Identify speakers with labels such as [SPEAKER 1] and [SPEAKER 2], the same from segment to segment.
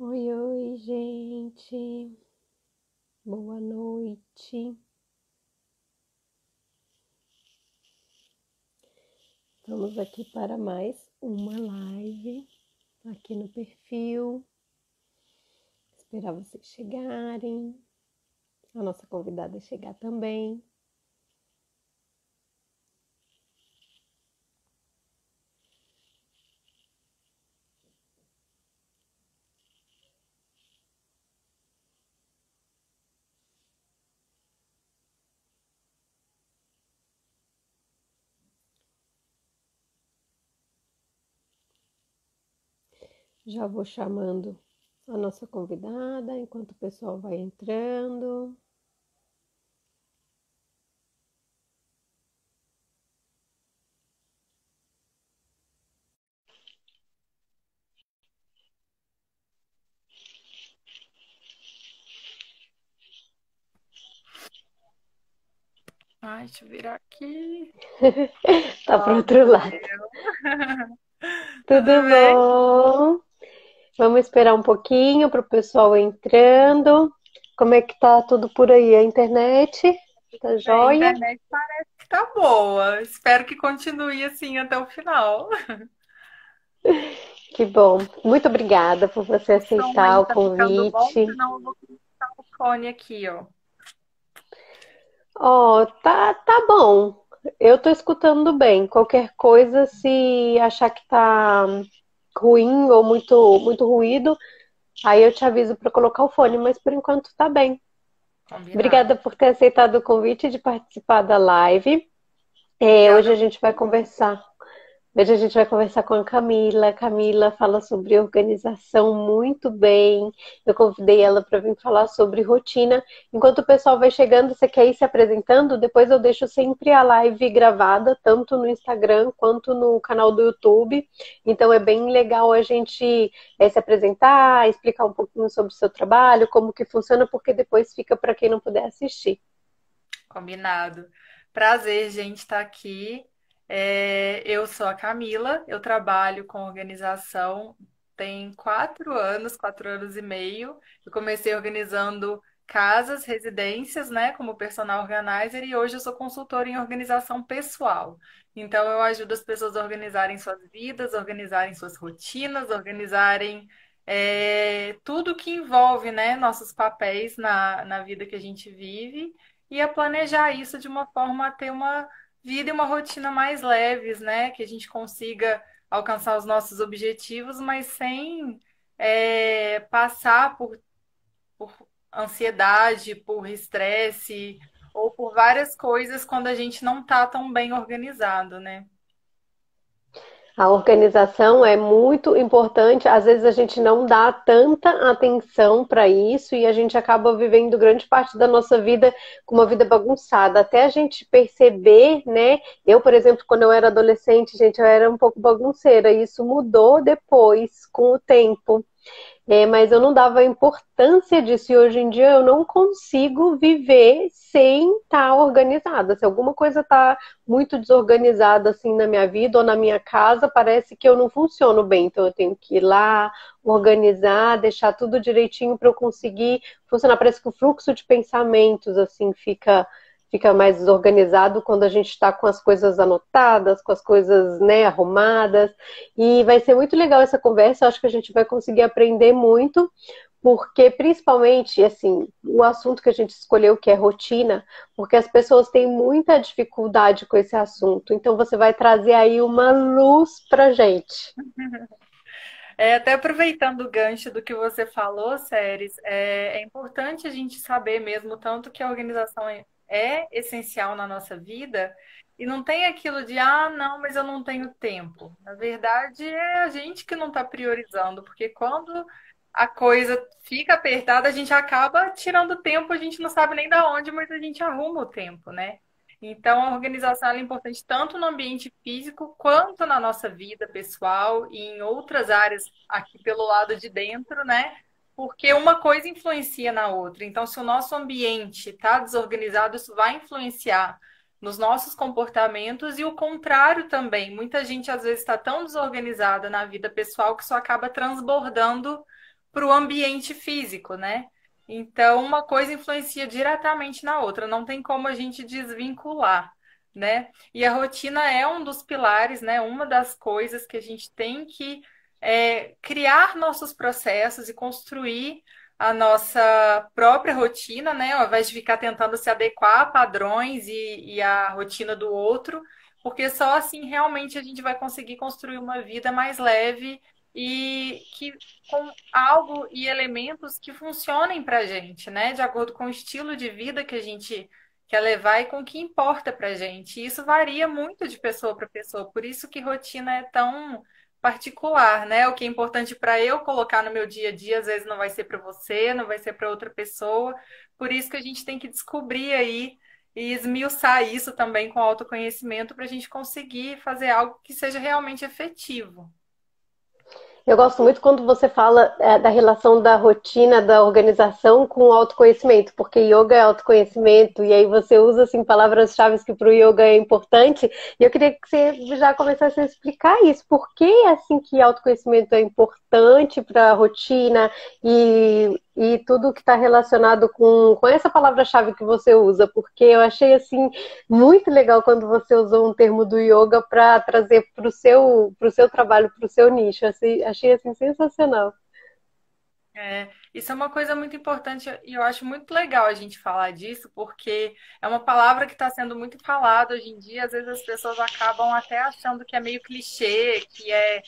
[SPEAKER 1] Oi, oi, gente. Boa noite. Estamos aqui para mais uma live aqui no perfil. Esperar vocês chegarem. A nossa convidada chegar também. Já vou chamando a nossa convidada enquanto o pessoal vai entrando.
[SPEAKER 2] Ai, deixa eu virar aqui.
[SPEAKER 1] Tá pro
[SPEAKER 2] Ó,
[SPEAKER 1] outro
[SPEAKER 2] sou
[SPEAKER 1] lado.
[SPEAKER 2] eu. Tudo
[SPEAKER 1] Tudo
[SPEAKER 2] bem?
[SPEAKER 1] bom? Vamos esperar um pouquinho para o pessoal entrando. Como é que tá tudo por aí? A internet? Tá
[SPEAKER 2] Bem, a
[SPEAKER 1] joia?
[SPEAKER 2] internet parece que tá boa. Espero que continue assim até o final.
[SPEAKER 1] Que bom. Muito obrigada por você
[SPEAKER 2] O som
[SPEAKER 1] aceitar
[SPEAKER 2] aí
[SPEAKER 1] o
[SPEAKER 2] tá ficando bom,
[SPEAKER 1] convite.
[SPEAKER 2] senão eu vou colocar o fone aqui, ó.
[SPEAKER 1] Ó, tá bom. Eu tô escutando bem. Qualquer coisa, se achar que tá ruim ou muito ruído, aí eu te aviso para colocar o fone, mas por enquanto tá bem.
[SPEAKER 2] Combinado.
[SPEAKER 1] Obrigada por ter aceitado o convite de participar da live. Hoje
[SPEAKER 2] Obrigada.
[SPEAKER 1] a gente vai conversar. Hoje a gente vai conversar com a Camila. A Camila fala sobre organização muito bem. Eu convidei ela para vir falar sobre rotina. Enquanto o pessoal vai chegando, você quer ir se apresentando? Depois eu deixo sempre a live gravada, tanto no Instagram quanto no canal do YouTube. Então é bem legal a gente se apresentar, explicar um pouquinho sobre o seu trabalho, como que funciona, porque depois fica para quem não puder assistir.
[SPEAKER 2] Combinado. Prazer, gente, estar aqui. Eu sou a Camila, eu trabalho com organização tem 4 anos, 4 anos e meio. Eu comecei organizando casas, residências, né, como personal organizer, e hoje eu sou consultora em organização pessoal. Então, eu ajudo as pessoas a organizarem suas vidas, organizarem suas rotinas, organizarem tudo que envolve, né, nossos papéis na vida que a gente vive e a planejar isso de uma forma a ter uma vida e uma rotina mais leves, né? Que a gente consiga alcançar os nossos objetivos, mas sem passar por ansiedade, por estresse ou por várias coisas quando a gente não está tão bem organizado, né?
[SPEAKER 1] A organização é muito importante. Às vezes a gente não dá tanta atenção para isso e a gente acaba vivendo grande parte da nossa vida com uma vida bagunçada. Até a gente perceber, né? Eu, por exemplo, quando eu era adolescente, gente, eu era um pouco bagunceira. E isso mudou depois, com o tempo. Mas eu não dava importância disso e hoje em dia eu não consigo viver sem estar organizada. Se alguma coisa está muito desorganizada assim na minha vida ou na minha casa, parece que eu não funciono bem. Então eu tenho que ir lá, organizar, deixar tudo direitinho para eu conseguir funcionar. Parece que o fluxo de pensamentos assim fica mais desorganizado quando a gente está com as coisas anotadas, com as coisas, né, arrumadas. E vai ser muito legal essa conversa, eu acho que a gente vai conseguir aprender muito, porque principalmente, assim, o assunto que a gente escolheu, que é rotina, porque as pessoas têm muita dificuldade com esse assunto. Então você vai trazer aí uma luz pra gente.
[SPEAKER 2] Até aproveitando o gancho do que você falou, Séries, é importante a gente saber mesmo tanto que a organização é essencial na nossa vida e não tem aquilo de, ah, não, mas eu não tenho tempo. Na verdade, é a gente que não está priorizando, porque quando a coisa fica apertada, a gente acaba tirando tempo, a gente não sabe nem da onde, mas a gente arruma o tempo, né? Então, a organização ela é importante tanto no ambiente físico quanto na nossa vida pessoal e em outras áreas aqui pelo lado de dentro, né? Porque uma coisa influencia na outra. Então, se o nosso ambiente está desorganizado, isso vai influenciar nos nossos comportamentos e o contrário também. Muita gente às vezes está tão desorganizada na vida pessoal que isso acaba transbordando para o ambiente físico, né? Então, uma coisa influencia diretamente na outra, não tem como a gente desvincular, né? E a rotina é um dos pilares, né? Uma das coisas que a gente tem que criar nossos processos e construir a nossa própria rotina, né? Ao invés de ficar tentando se adequar a padrões e a rotina do outro, porque só assim realmente a gente vai conseguir construir uma vida mais leve e que com algo e elementos que funcionem para a gente, né? De acordo com o estilo de vida que a gente quer levar e com o que importa para a gente. E isso varia muito de pessoa para pessoa, por isso que rotina é tão particular, né? O que é importante para eu colocar no meu dia a dia, às vezes não vai ser para você, não vai ser para outra pessoa. Por isso que a gente tem que descobrir aí e esmiuçar isso também com autoconhecimento para a gente conseguir fazer algo que seja realmente efetivo.
[SPEAKER 1] Eu gosto muito quando você fala da relação da rotina, da organização com o autoconhecimento, porque yoga é autoconhecimento, e aí você usa assim, palavras-chave que para o yoga é importante, e eu queria que você já começasse a explicar isso, por que assim que autoconhecimento é importante para a rotina e tudo que está relacionado com essa palavra-chave que você usa, porque eu achei assim muito legal quando você usou um termo do yoga para trazer para o seu trabalho, para o seu nicho. Achei assim sensacional.
[SPEAKER 2] Isso é uma coisa muito importante e eu acho muito legal a gente falar disso, porque é uma palavra que está sendo muito falada hoje em dia. Às vezes as pessoas acabam até achando que é meio clichê, que é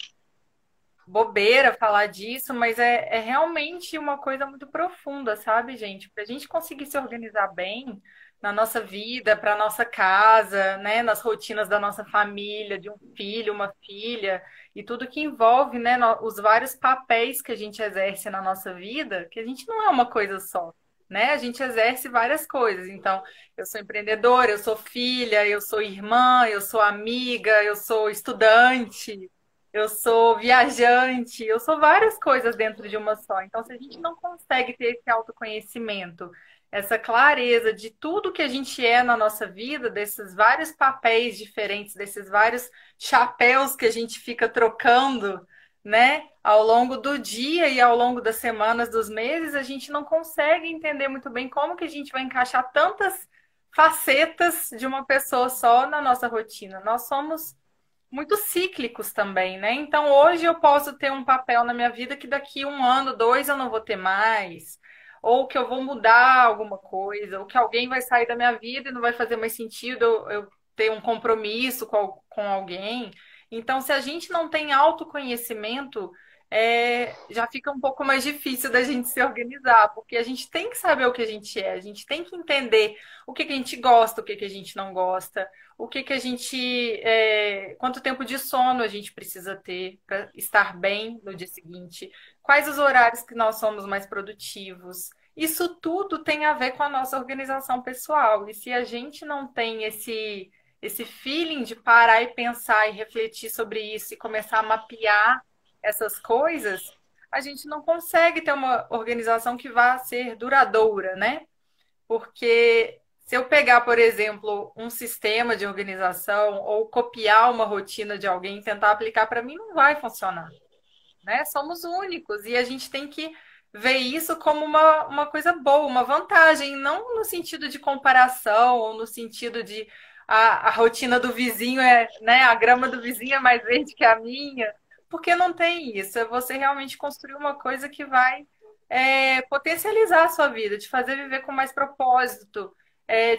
[SPEAKER 2] bobeira falar disso, mas é realmente uma coisa muito profunda, sabe, gente? Para a gente conseguir se organizar bem na nossa vida, para nossa casa, né, nas rotinas da nossa família, de um filho, uma filha, e tudo que envolve, né, os vários papéis que a gente exerce na nossa vida, que a gente não é uma coisa só. Né? A gente exerce várias coisas. Então, eu sou empreendedora, eu sou filha, eu sou irmã, eu sou amiga, eu sou estudante, eu sou viajante, eu sou várias coisas dentro de uma só. Então, se a gente não consegue ter esse autoconhecimento, essa clareza de tudo que a gente é na nossa vida, desses vários papéis diferentes, desses vários chapéus que a gente fica trocando, né, ao longo do dia e ao longo das semanas, dos meses, a gente não consegue entender muito bem como que a gente vai encaixar tantas facetas de uma pessoa só na nossa rotina. Nós somos muito cíclicos também, né? Então hoje eu posso ter um papel na minha vida que daqui um ano, dois eu não vou ter mais, ou que eu vou mudar alguma coisa, ou que alguém vai sair da minha vida e não vai fazer mais sentido eu ter um compromisso com alguém. Então, se a gente não tem autoconhecimento, já fica um pouco mais difícil da gente se organizar, porque a gente tem que saber o que a gente é, a gente tem que entender o que que a gente gosta, o que que a gente não gosta, o que que a gente, quanto tempo de sono a gente precisa ter para estar bem no dia seguinte, quais os horários que nós somos mais produtivos. Isso tudo tem a ver com a nossa organização pessoal. E se a gente não tem esse feeling de parar e pensar e refletir sobre isso e começar a mapear essas coisas, a gente não consegue ter uma organização que vá ser duradoura, né? Porque se eu pegar, por exemplo, um sistema de organização ou copiar uma rotina de alguém e tentar aplicar para mim, não vai funcionar, né? Somos únicos e a gente tem que ver isso como uma coisa boa, uma vantagem, não no sentido de comparação ou no sentido de a rotina do vizinho né? A grama do vizinho é mais verde que a minha, porque não tem isso. É você realmente construir uma coisa que vai potencializar a sua vida, te fazer viver com mais propósito,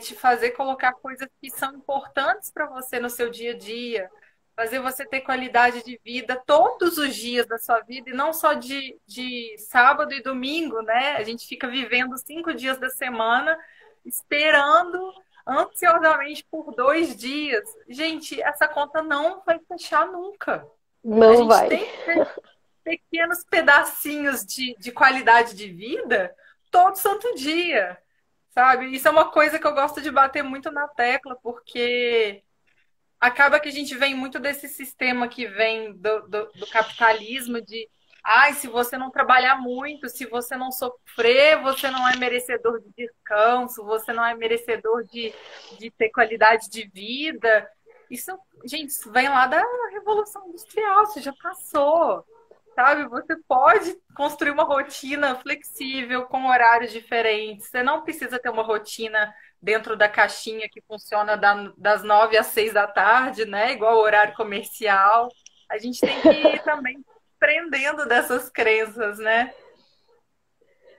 [SPEAKER 2] te fazer colocar coisas que são importantes para você no seu dia a dia, fazer você ter qualidade de vida todos os dias da sua vida e não só de sábado e domingo, né? A gente fica vivendo 5 dias da semana, esperando ansiosamente por 2 dias. Gente, essa conta não vai fechar nunca. A
[SPEAKER 1] Não
[SPEAKER 2] gente
[SPEAKER 1] vai.
[SPEAKER 2] tem que ter pequenos pedacinhos de qualidade de vida todo santo dia, sabe? Isso é uma coisa que eu gosto de bater muito na tecla, porque acaba que a gente vem muito desse sistema que vem do capitalismo de ai, se você não trabalhar muito, se você não sofrer, você não é merecedor de descanso, você não é merecedor de ter qualidade de vida. Isso, gente, isso vem lá da Revolução Industrial, isso já passou. sabe? Você pode construir uma rotina flexível, com horários diferentes. Você não precisa ter uma rotina dentro da caixinha que funciona das 9 às 6 da tarde, né? Igual o horário comercial. A gente tem que ir também prendendo dessas crenças, né?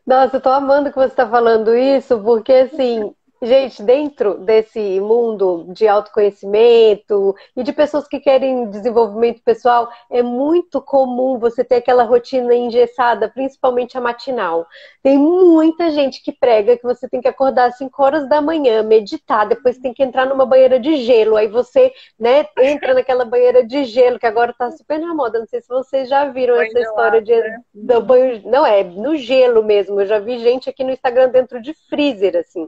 [SPEAKER 1] Nossa, eu tô amando que você está falando isso, porque assim, gente, dentro desse mundo de autoconhecimento e de pessoas que querem desenvolvimento pessoal, é muito comum você ter aquela rotina engessada, principalmente a matinal. Tem muita gente que prega que você tem que acordar às 5 horas da manhã, meditar, depois tem que entrar numa banheira de gelo, aí você, né, entra naquela banheira de gelo, que agora tá super na moda, não sei se vocês já viram
[SPEAKER 2] Banho
[SPEAKER 1] essa história
[SPEAKER 2] gelado,
[SPEAKER 1] de
[SPEAKER 2] né?
[SPEAKER 1] do banho, não é, no gelo mesmo. Eu já vi gente aqui no Instagram dentro de freezer, assim,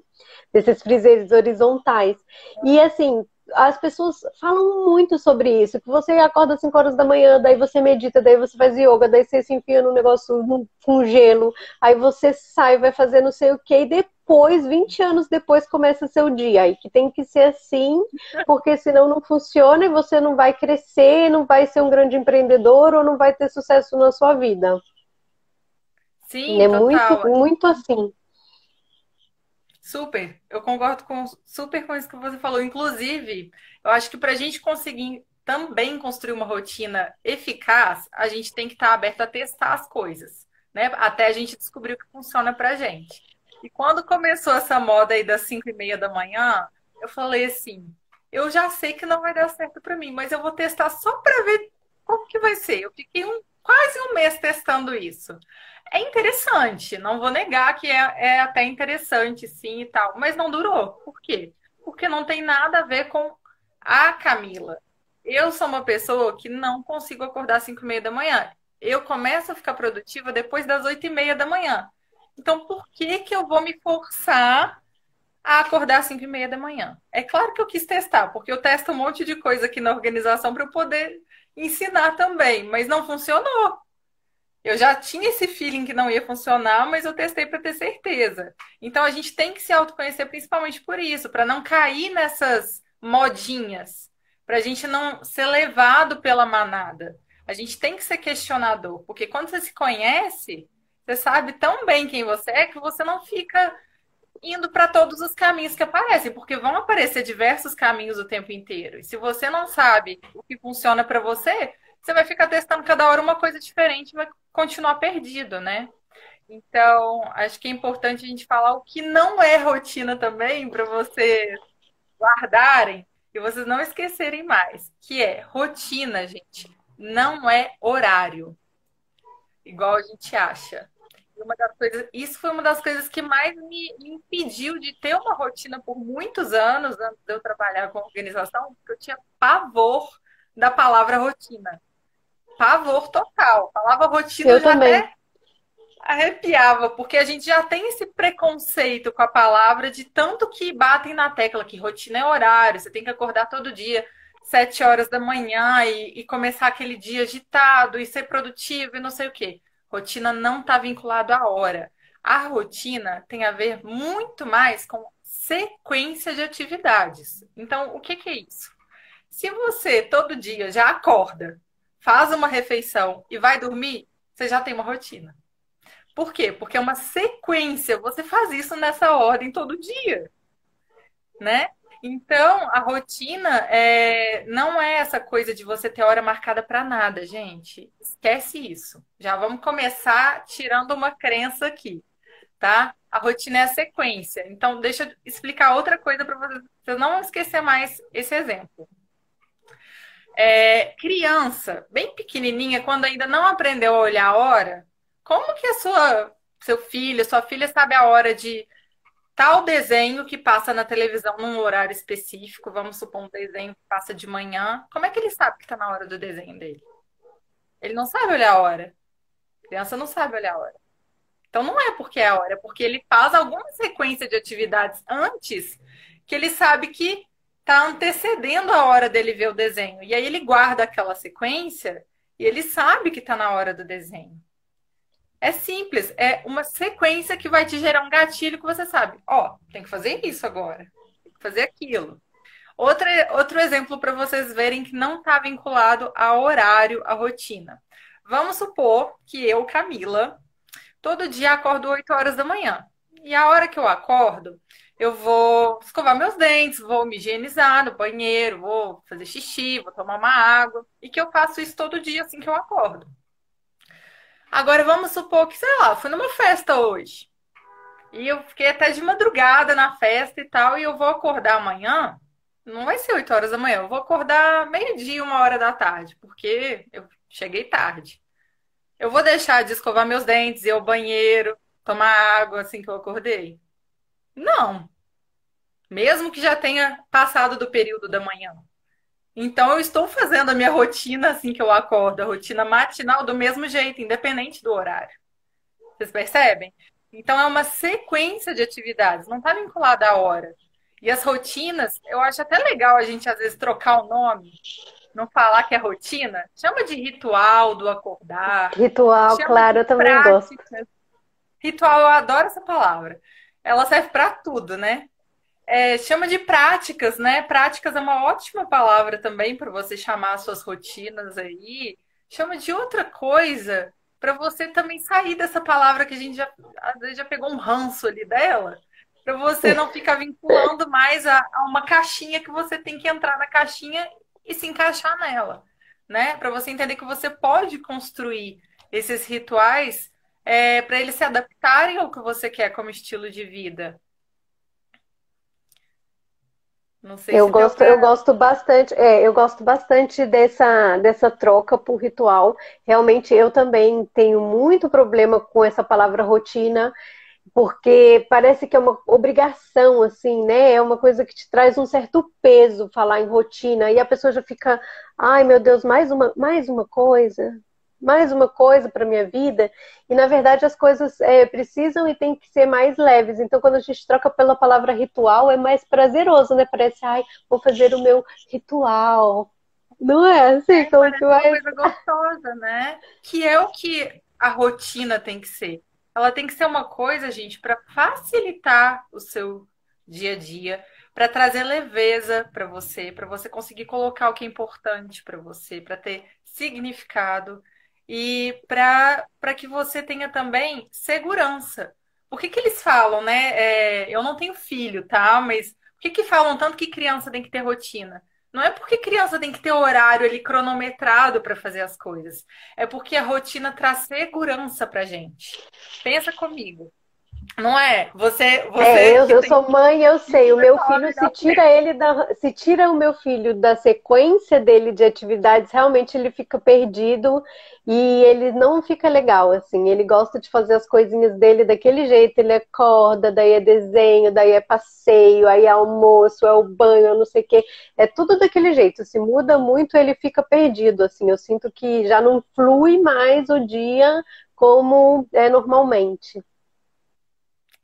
[SPEAKER 1] desses freezers horizontais. E assim, as pessoas falam muito sobre isso, que você acorda às 5 horas da manhã, daí você medita, daí você faz yoga, daí você se enfia no negócio com gelo, aí você sai, vai fazer não sei o que, e depois, 20 anos depois, começa seu dia. Aí que tem que ser assim, porque senão não funciona e você não vai crescer, não vai ser um grande empreendedor ou não vai ter sucesso na sua vida.
[SPEAKER 2] Sim,
[SPEAKER 1] É muito,
[SPEAKER 2] total.
[SPEAKER 1] muito assim.
[SPEAKER 2] Super. Eu concordo super com isso que você falou. Inclusive, eu acho que para a gente conseguir também construir uma rotina eficaz, a gente tem que estar aberto a testar as coisas, né? Até a gente descobrir o que funciona para a gente. E quando começou essa moda aí das 5:30 da manhã, eu falei assim: eu já sei que não vai dar certo para mim, mas eu vou testar só para ver como que vai ser. Eu fiquei quase um mês testando isso. É interessante, não vou negar que é até interessante, sim, e tal, mas não durou. Por quê? Porque não tem nada a ver com a Camila. Eu sou uma pessoa que não consigo acordar às 5:30 da manhã. Eu começo a ficar produtiva depois das 8:30 da manhã. Então, por que que eu vou me forçar a acordar às 5:30 da manhã? É claro que eu quis testar, porque eu testo um monte de coisa aqui na organização para eu poder ensinar também, mas não funcionou. Eu já tinha esse feeling que não ia funcionar, mas eu testei para ter certeza. Então a gente tem que se autoconhecer principalmente por isso, para não cair nessas modinhas, para a gente não ser levado pela manada. A gente tem que ser questionador, porque quando você se conhece, você sabe tão bem quem você é que você não fica indo para todos os caminhos que aparecem, porque vão aparecer diversos caminhos o tempo inteiro. E se você não sabe o que funciona para você, você vai ficar testando cada hora uma coisa diferente e vai continuar perdido, né? Então, acho que é importante a gente falar o que não é rotina também, para vocês guardarem e vocês não esquecerem mais, que é rotina, gente, não é horário, igual a gente acha. E uma das coisas, isso foi uma das coisas que mais me impediu de ter uma rotina por muitos anos, antes de eu trabalhar com organização, porque eu tinha pavor da palavra rotina. Pavor total. A palavra rotina eu
[SPEAKER 1] Eu
[SPEAKER 2] já
[SPEAKER 1] também.
[SPEAKER 2] até arrepiava, porque a gente já tem esse preconceito com a palavra de tanto que batem na tecla que rotina é horário, você tem que acordar todo dia, 7 horas da manhã e começar aquele dia agitado e ser produtivo e não sei o quê. Rotina não está vinculado à hora. A rotina tem a ver muito mais com sequência de atividades. Então, o que que é isso? Se você todo dia já acorda, faz uma refeição e vai dormir, você já tem uma rotina. Por quê? Porque é uma sequência. Você faz isso nessa ordem todo dia, né? Então, a rotina não é essa coisa de você ter hora marcada para nada, gente. Esquece isso. Já vamos começar tirando uma crença aqui, tá? A rotina é a sequência. Então, deixa eu explicar outra coisa para você, pra você não esquecer mais esse exemplo. Criança, bem pequenininha, quando ainda não aprendeu a olhar a hora, como que seu filho, sua filha sabe a hora de tal desenho que passa na televisão num horário específico? Vamos supor um desenho que passa de manhã. Como é que ele sabe que está na hora do desenho dele? Ele não sabe olhar a hora. A criança não sabe olhar a hora. Então não é porque é a hora, é porque ele faz alguma sequência de atividades antes que ele sabe que está antecedendo a hora dele ver o desenho. E aí ele guarda aquela sequência e ele sabe que está na hora do desenho. É simples, é uma sequência que vai te gerar um gatilho que você sabe. Ó, tem que fazer isso agora, tem que fazer aquilo. Outro exemplo para vocês verem que não está vinculado a horário, a rotina. Vamos supor que eu, Camila, todo dia acordo 8 horas da manhã. E a hora que eu acordo, eu vou escovar meus dentes, vou me higienizar no banheiro, vou fazer xixi, vou tomar uma água. E que eu faço isso todo dia assim que eu acordo. Agora vamos supor que, sei lá, eu fui numa festa hoje. E eu fiquei até de madrugada na festa e tal, e eu vou acordar amanhã. Não vai ser 8 horas da manhã, eu vou acordar meio-dia, 1 hora da tarde, porque eu cheguei tarde. Eu vou deixar de escovar meus dentes, ir ao banheiro, tomar água assim que eu acordei? Não, mesmo que já tenha passado do período da manhã. Então eu estou fazendo a minha rotina assim que eu acordo, a rotina matinal do mesmo jeito, independente do horário. Vocês percebem? Então é uma sequência de atividades, não está vinculada à hora. E as rotinas, eu acho até legal a gente às vezes trocar o nome, não falar que é rotina, chama de ritual do acordar,
[SPEAKER 1] Ritual,
[SPEAKER 2] chama
[SPEAKER 1] claro,
[SPEAKER 2] de
[SPEAKER 1] eu também gosto.
[SPEAKER 2] prática. Ritual, eu adoro essa palavra. Ela serve para tudo, né? Chama de práticas, né? Práticas é uma ótima palavra também para você chamar as suas rotinas aí. Chama de outra coisa para você também sair dessa palavra que a gente já às vezes já pegou um ranço ali dela, para você não ficar vinculando mais a uma caixinha que você tem que entrar na caixinha e se encaixar nela, né? Para você entender que você pode construir esses rituais para eles se adaptarem ao que você quer como estilo de vida. Não sei se deu
[SPEAKER 1] Eu
[SPEAKER 2] para.
[SPEAKER 1] gosto bastante, eu gosto bastante dessa troca por ritual. Realmente eu também tenho muito problema com essa palavra rotina, porque parece que é uma obrigação, assim, né? É uma coisa que te traz um certo peso falar em rotina, e a pessoa já fica, ai meu Deus, mais uma coisa para minha vida. E na verdade as coisas precisam e têm que ser mais leves. Então, quando a gente troca pela palavra ritual, é mais prazeroso, né? Parece, ai, vou fazer o meu ritual. Não é assim, como que
[SPEAKER 2] Parece uma
[SPEAKER 1] vai.
[SPEAKER 2] coisa gostosa, né? Que é o que a rotina tem que ser. Ela tem que ser uma coisa, gente, para facilitar o seu dia a dia, para trazer leveza para você conseguir colocar o que é importante para você, para ter significado e para que você tenha também segurança. Por que que eles falam, né? Eu não tenho filho, tá? Mas por que que falam tanto que criança tem que ter rotina? Não é porque criança tem que ter horário ali cronometrado para fazer as coisas. É porque a rotina traz segurança pra gente. Pensa comigo. Não é? Você que
[SPEAKER 1] Eu
[SPEAKER 2] tem
[SPEAKER 1] sou mãe, eu sei. O
[SPEAKER 2] filho,
[SPEAKER 1] meu
[SPEAKER 2] sabe
[SPEAKER 1] filho,
[SPEAKER 2] da frente.
[SPEAKER 1] se tira o meu filho da sequência dele de atividades, realmente ele fica perdido e ele não fica legal, assim. Ele gosta de fazer as coisinhas dele daquele jeito. Ele acorda, daí é desenho, daí é passeio, aí é almoço, é o banho, eu não sei o quê. É tudo daquele jeito. Se muda muito, ele fica perdido, assim. Eu sinto que já não flui mais o dia como é normalmente.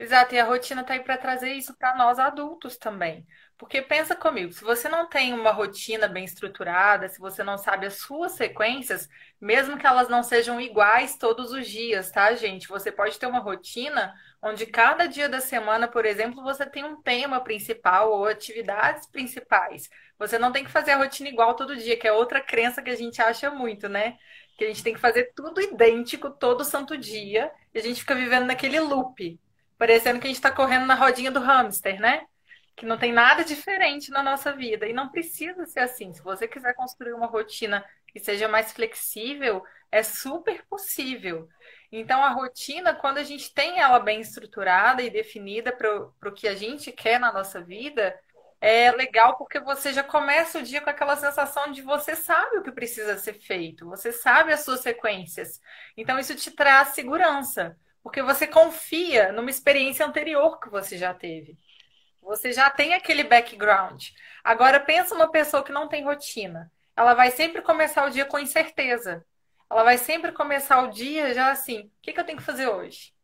[SPEAKER 2] Exato, e a rotina tá aí para trazer isso para nós adultos também. Porque pensa comigo, se você não tem uma rotina bem estruturada, se você não sabe as suas sequências, mesmo que elas não sejam iguais todos os dias, tá, gente? Você pode ter uma rotina onde cada dia da semana, por exemplo, você tem um tema principal ou atividades principais. Você não tem que fazer a rotina igual todo dia, que é outra crença que a gente acha muito, né? Que a gente tem que fazer tudo idêntico todo santo dia, e a gente fica vivendo naquele loop. Parecendo que a gente está correndo na rodinha do hamster, né? Que não tem nada diferente na nossa vida. E não precisa ser assim. Se você quiser construir uma rotina que seja mais flexível, é super possível. Então, a rotina, quando a gente tem ela bem estruturada e definida para o que a gente quer na nossa vida, é legal porque você já começa o dia com aquela sensação de você sabe o que precisa ser feito, você sabe as suas sequências. Então, isso te traz segurança. Porque você confia numa experiência anterior que você já teve. Você já tem aquele background. Agora pensa uma pessoa que não tem rotina. Ela vai sempre começar o dia com incerteza. Ela vai sempre começar o dia já assim, o que que eu tenho que fazer hoje?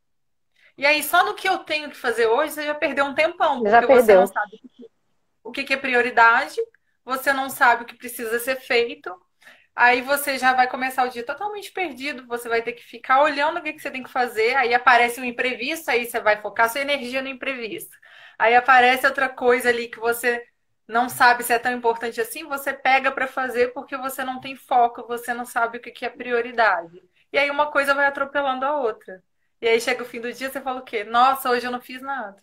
[SPEAKER 2] E aí, só no que eu tenho que fazer hoje, você já perdeu um tempão,
[SPEAKER 1] Já
[SPEAKER 2] porque você não
[SPEAKER 1] perdeu.
[SPEAKER 2] sabe o que que é prioridade, você não sabe o que precisa ser feito, aí você já vai começar o dia totalmente perdido, você vai ter que ficar olhando o que que você tem que fazer, aí aparece um imprevisto, aí você vai focar sua energia no imprevisto. Aí aparece outra coisa ali que você não sabe se é tão importante assim, você pega para fazer porque você não tem foco, você não sabe o que que é prioridade. E aí uma coisa vai atropelando a outra. E aí chega o fim do dia, você fala o quê? Nossa, hoje eu não fiz nada.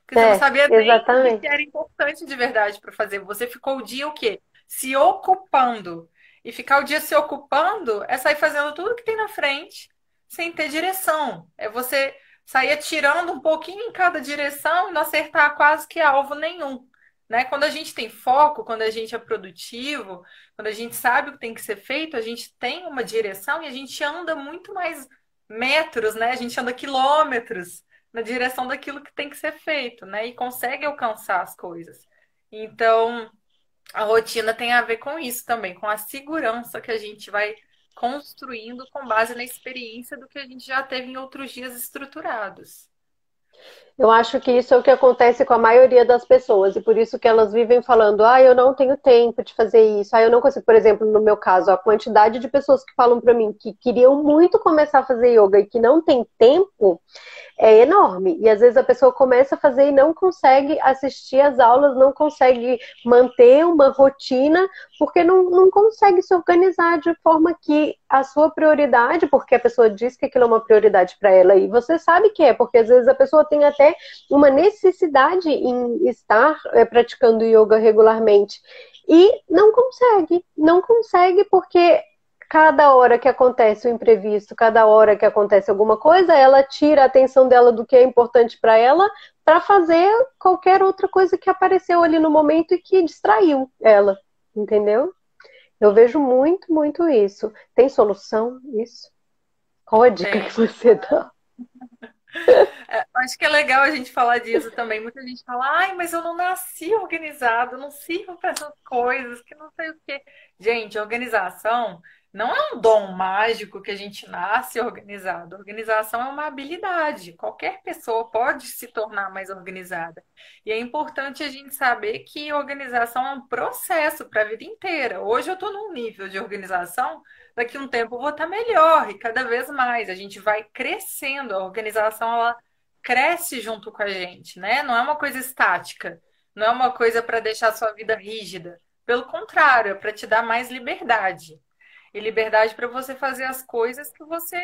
[SPEAKER 2] Porque você não
[SPEAKER 1] É,
[SPEAKER 2] sabia nem o que que
[SPEAKER 1] exatamente.
[SPEAKER 2] era importante de verdade para fazer. Você ficou o dia o quê? Se ocupando. E ficar o dia se ocupando é sair fazendo tudo que tem na frente sem ter direção. É você sair atirando um pouquinho em cada direção e não acertar quase que alvo nenhum. Né? Quando a gente tem foco, quando a gente é produtivo, quando a gente sabe o que tem que ser feito, a gente tem uma direção e a gente anda muito mais metros, né? A gente anda quilômetros na direção daquilo que tem que ser feito, né? E consegue alcançar as coisas. Então, a rotina tem a ver com isso também, com a segurança que a gente vai construindo com base na experiência do que a gente já teve em outros dias estruturados.
[SPEAKER 1] Eu acho que isso é o que acontece com a maioria das pessoas, e por isso que elas vivem falando, ah, eu não tenho tempo de fazer isso, ah, eu não consigo. Por exemplo, no meu caso, a quantidade de pessoas que falam para mim que queriam muito começar a fazer yoga e que não tem tempo, é enorme. E às vezes a pessoa começa a fazer e não consegue assistir às aulas, não consegue manter uma rotina, porque não consegue se organizar de forma que a sua prioridade, porque a pessoa diz que aquilo é uma prioridade para ela, e você sabe que é, porque às vezes a pessoa tem até uma necessidade em estar praticando yoga regularmente. E não consegue porque cada hora que acontece o imprevisto, cada hora que acontece alguma coisa, ela tira a atenção dela do que é importante para ela para fazer qualquer outra coisa que apareceu ali no momento e que distraiu ela, entendeu? Eu vejo muito, muito isso. Tem solução isso? Qual a dica que
[SPEAKER 2] Tem.
[SPEAKER 1] você dá?
[SPEAKER 2] Acho que é legal a gente falar disso também. Muita gente fala, ai, mas eu não nasci organizado, eu não sirvo para essas coisas, que não sei o quê. Gente, organização não é um dom mágico que a gente nasce organizado. Organização é uma habilidade. Qualquer pessoa pode se tornar mais organizada. E é importante a gente saber que organização é um processo para a vida inteira. Hoje eu estou num nível de organização, daqui a um tempo eu vou estar melhor e cada vez mais. A gente vai crescendo. A organização, ela cresce junto com a gente, né? Não é uma coisa estática, não é uma coisa para deixar a sua vida rígida. Pelo contrário, é para te dar mais liberdade. E liberdade para você fazer as coisas que você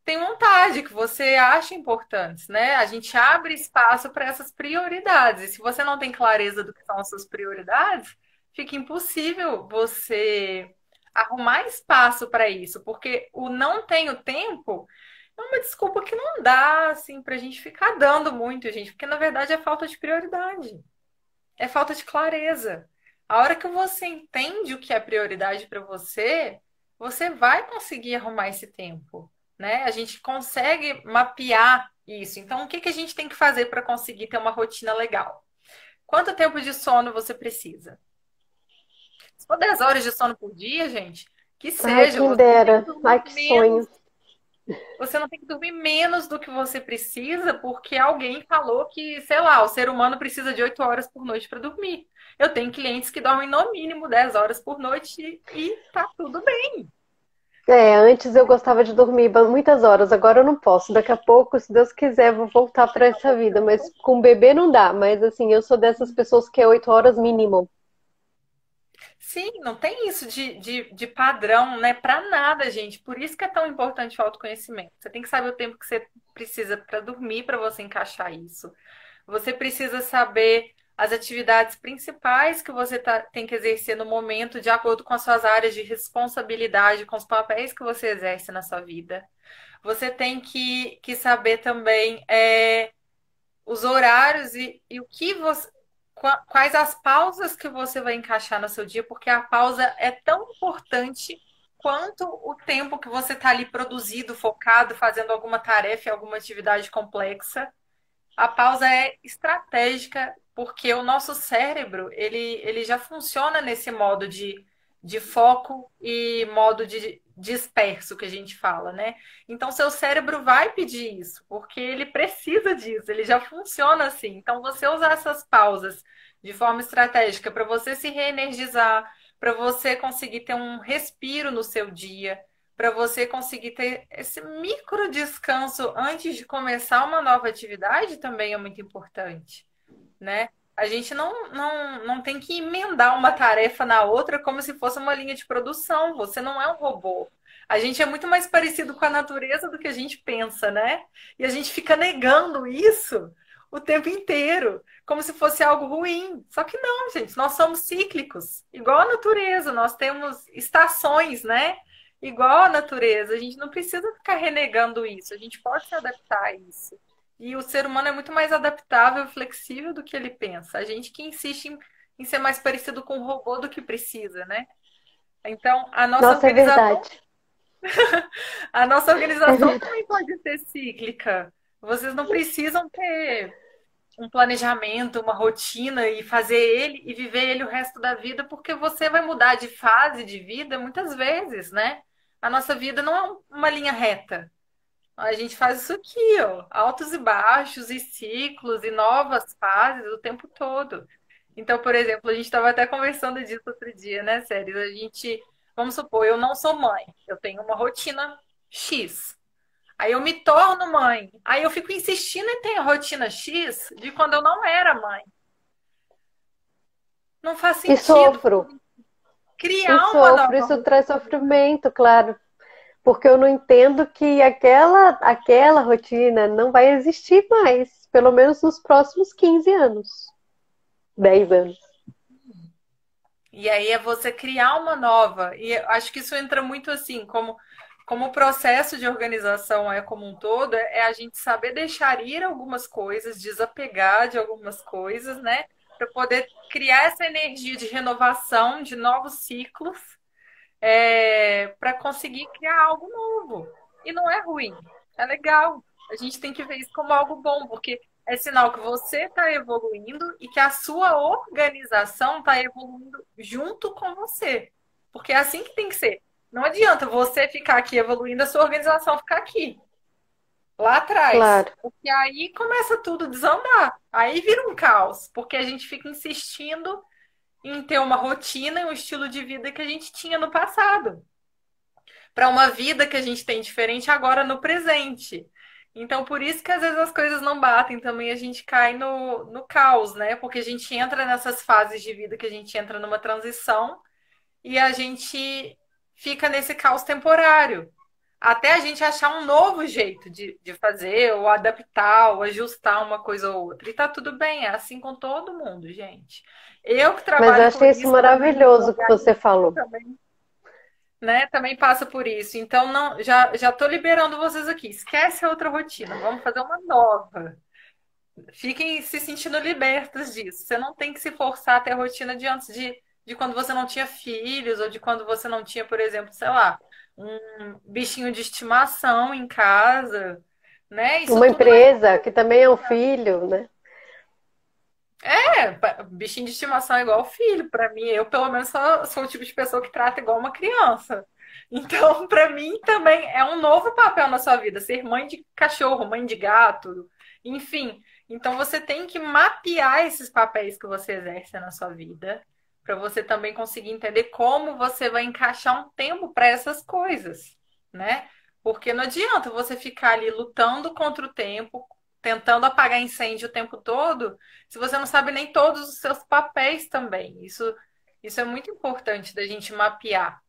[SPEAKER 2] tem vontade, que você acha importantes, né? A gente abre espaço para essas prioridades. E se você não tem clareza do que são as suas prioridades, fica impossível você arrumar espaço para isso, porque o não tenho tempo é uma desculpa que não dá, assim, pra gente ficar dando muito, gente, porque na verdade é falta de prioridade, é falta de clareza. A hora que você entende o que é prioridade para você, você vai conseguir arrumar esse tempo, né? A gente consegue mapear isso. Então, o que que a gente tem que fazer para conseguir ter uma rotina legal? Quanto tempo de sono você precisa? Se for 10 horas de sono por dia, gente, que
[SPEAKER 1] Ai,
[SPEAKER 2] seja,
[SPEAKER 1] quem
[SPEAKER 2] você não tem que
[SPEAKER 1] dera.
[SPEAKER 2] dormir
[SPEAKER 1] Ai, que
[SPEAKER 2] menos.
[SPEAKER 1] sonho.
[SPEAKER 2] Você não tem que dormir menos do que você precisa, porque alguém falou que, sei lá, o ser humano precisa de 8 horas por noite para dormir. Eu tenho clientes que dormem no mínimo 10 horas por noite e tá tudo bem.
[SPEAKER 1] É, antes eu gostava de dormir muitas horas, agora eu não posso. Daqui a pouco, se Deus quiser, vou voltar para essa vida. Mas com bebê não dá. Mas assim, eu sou dessas pessoas que é 8 horas mínimo.
[SPEAKER 2] Sim, não tem isso de padrão, né? Para nada, gente. Por isso que é tão importante o autoconhecimento. Você tem que saber o tempo que você precisa para dormir para você encaixar isso. Você precisa saber as atividades principais que você tem que exercer no momento, de acordo com as suas áreas de responsabilidade, com os papéis que você exerce na sua vida. Você tem que saber também os horários e o que você. Quais as pausas que você vai encaixar no seu dia, porque a pausa é tão importante quanto o tempo que você está ali produzido, focado, fazendo alguma tarefa, alguma atividade complexa. A pausa é estratégica porque o nosso cérebro ele já funciona nesse modo de foco e modo de disperso que a gente fala, né? Então, seu cérebro vai pedir isso, porque ele precisa disso, ele já funciona assim. Então, você usar essas pausas de forma estratégica para você se reenergizar, para você conseguir ter um respiro no seu dia, para você conseguir ter esse micro descanso antes de começar uma nova atividade também é muito importante, né? A gente não tem que emendar uma tarefa na outra como se fosse uma linha de produção. Você não é um robô. A gente é muito mais parecido com a natureza do que a gente pensa, né? E a gente fica negando isso o tempo inteiro, como se fosse algo ruim. Só que não, gente, nós somos cíclicos, igual a natureza, nós temos estações, né? Igual a natureza. A gente não precisa ficar renegando isso, a gente pode se adaptar a isso. E o ser humano é muito mais adaptável e flexível do que ele pensa. A gente que insiste em ser mais parecido com o robô do que precisa, né? Então,
[SPEAKER 1] Nossa, é verdade.
[SPEAKER 2] a nossa
[SPEAKER 1] É
[SPEAKER 2] organização
[SPEAKER 1] verdade.
[SPEAKER 2] também pode ser cíclica. Vocês não precisam ter um planejamento, uma rotina e fazer ele e viver ele o resto da vida, porque você vai mudar de fase de vida muitas vezes, né? A nossa vida não é uma linha reta. A gente faz isso aqui, ó, altos e baixos, e ciclos, e novas fases o tempo todo. Então, por exemplo, a gente estava até conversando disso outro dia, né, Séries? A gente, vamos supor, eu não sou mãe, eu tenho uma rotina X. Aí eu me torno mãe. Aí eu fico insistindo em ter a rotina X de quando eu não era mãe. Não faz
[SPEAKER 1] E
[SPEAKER 2] sentido
[SPEAKER 1] sofro, e
[SPEAKER 2] criar uma
[SPEAKER 1] sofro,
[SPEAKER 2] nova
[SPEAKER 1] isso traz
[SPEAKER 2] rotina.
[SPEAKER 1] sofrimento, claro, porque eu não entendo que aquela rotina não vai existir mais, pelo menos nos próximos 15 anos, 10 anos.
[SPEAKER 2] E aí é você criar uma nova. E eu acho que isso entra muito assim, como o processo de organização é como um todo, é a gente saber deixar ir algumas coisas, desapegar de algumas coisas, né? Para poder criar essa energia de renovação, de novos ciclos, para conseguir criar algo novo. E não é ruim, é legal. A gente tem que ver isso como algo bom, porque é sinal que você está evoluindo e que a sua organização está evoluindo junto com você. Porque é assim que tem que ser. Não adianta você ficar aqui evoluindo, a sua organização ficar aqui, lá atrás.
[SPEAKER 1] Claro.
[SPEAKER 2] Porque aí começa tudo a desandar. Aí vira um caos, porque a gente fica insistindo em ter uma rotina e um estilo de vida que a gente tinha no passado para uma vida que a gente tem diferente agora no presente. Então, por isso que às vezes as coisas não batem também, a gente cai no caos, né? Porque a gente entra nessas fases de vida que a gente entra numa transição e a gente fica nesse caos temporário. Até a gente achar um novo jeito de fazer, ou adaptar, ou ajustar uma coisa ou outra. E tá tudo bem, é assim com todo mundo, gente. Eu que
[SPEAKER 1] Mas eu
[SPEAKER 2] trabalho com
[SPEAKER 1] achei isso
[SPEAKER 2] isso também,
[SPEAKER 1] maravilhoso que você falou.
[SPEAKER 2] também, né, também passa por isso. Então, não, já tô liberando vocês aqui. Esquece a outra rotina. Vamos fazer uma nova. Fiquem se sentindo libertos disso. Você não tem que se forçar a ter a rotina de antes de quando você não tinha filhos, ou de quando você não tinha, por exemplo, sei lá, um bichinho de estimação em casa, né? Isso
[SPEAKER 1] Uma
[SPEAKER 2] tudo vai.
[SPEAKER 1] empresa que também é um filho, né?
[SPEAKER 2] Bichinho de estimação é igual filho. Para mim, eu pelo menos sou o tipo de pessoa que trata igual uma criança. Então, para mim também é um novo papel na sua vida, ser mãe de cachorro, mãe de gato, enfim. Então, você tem que mapear esses papéis que você exerce na sua vida, para você também conseguir entender como você vai encaixar um tempo para essas coisas, né? Porque não adianta você ficar ali lutando contra o tempo, tentando apagar incêndio o tempo todo se você não sabe nem todos os seus papéis também. Isso é muito importante da gente mapear.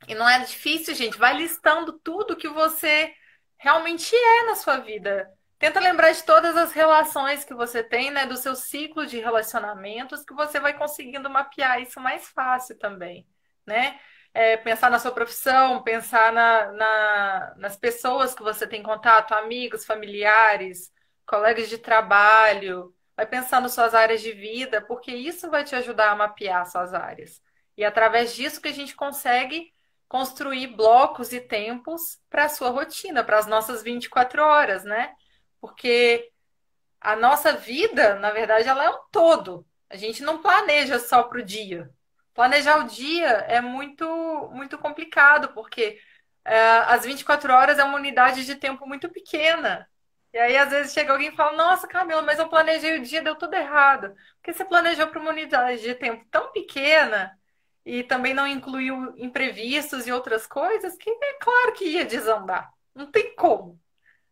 [SPEAKER 2] E não é difícil, gente. Vai listando tudo que você realmente é na sua vida. Tenta lembrar de todas as relações que você tem, né? Do seu ciclo de relacionamentos, que você vai conseguindo mapear isso mais fácil também, né? Pensar na sua profissão, pensar nas pessoas que você tem contato, amigos, familiares, colegas de trabalho. Vai pensar nas suas áreas de vida, porque isso vai te ajudar a mapear suas áreas. E é através disso que a gente consegue construir blocos e tempos para a sua rotina, para as nossas 24 horas, né? Porque a nossa vida, na verdade, ela é um todo. A gente não planeja só para o dia. Planejar o dia é muito complicado, porque as 24 horas é uma unidade de tempo muito pequena. E aí, às vezes, chega alguém e fala: Nossa, Camila, mas eu planejei o dia, deu tudo errado. Porque você planejou para uma unidade de tempo tão pequena e também não incluiu imprevistos e outras coisas, que é claro que ia desandar. Não tem como,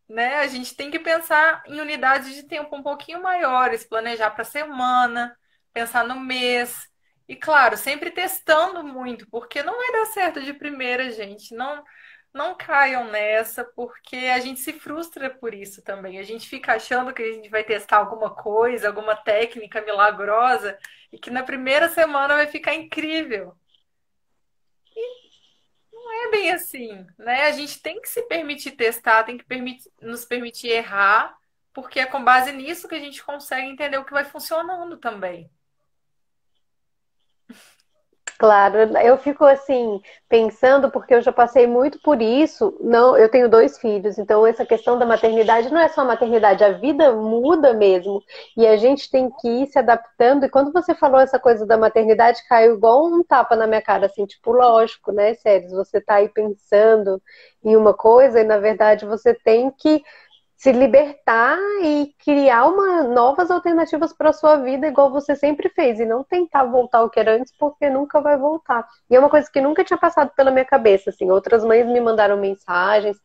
[SPEAKER 2] né? A gente tem que pensar em unidades de tempo um pouquinho maiores, planejar para a semana, pensar no mês. E claro, sempre testando muito, porque não vai dar certo de primeira, gente. Não, não caiam nessa, porque a gente se frustra por isso também. A gente fica achando que a gente vai testar alguma coisa, alguma técnica milagrosa, e que na primeira semana vai ficar incrível. É bem assim, né? A gente tem que se permitir testar, tem que nos permitir errar, porque é com base nisso que a gente consegue entender o que vai funcionando também.
[SPEAKER 1] Claro, eu fico assim pensando porque eu já passei muito por isso. Não, eu tenho dois filhos, então essa questão da maternidade não é só a maternidade, a vida muda mesmo e a gente tem que ir se adaptando. E quando você falou essa coisa da maternidade, caiu igual um tapa na minha cara, assim, tipo, lógico, né, Sério, você tá aí pensando em uma coisa e na verdade você tem que se libertar e criar novas alternativas para a sua vida, igual você sempre fez, e não tentar voltar ao que era antes, porque nunca vai voltar. E é uma coisa que nunca tinha passado pela minha cabeça, assim, outras mães me mandaram mensagens,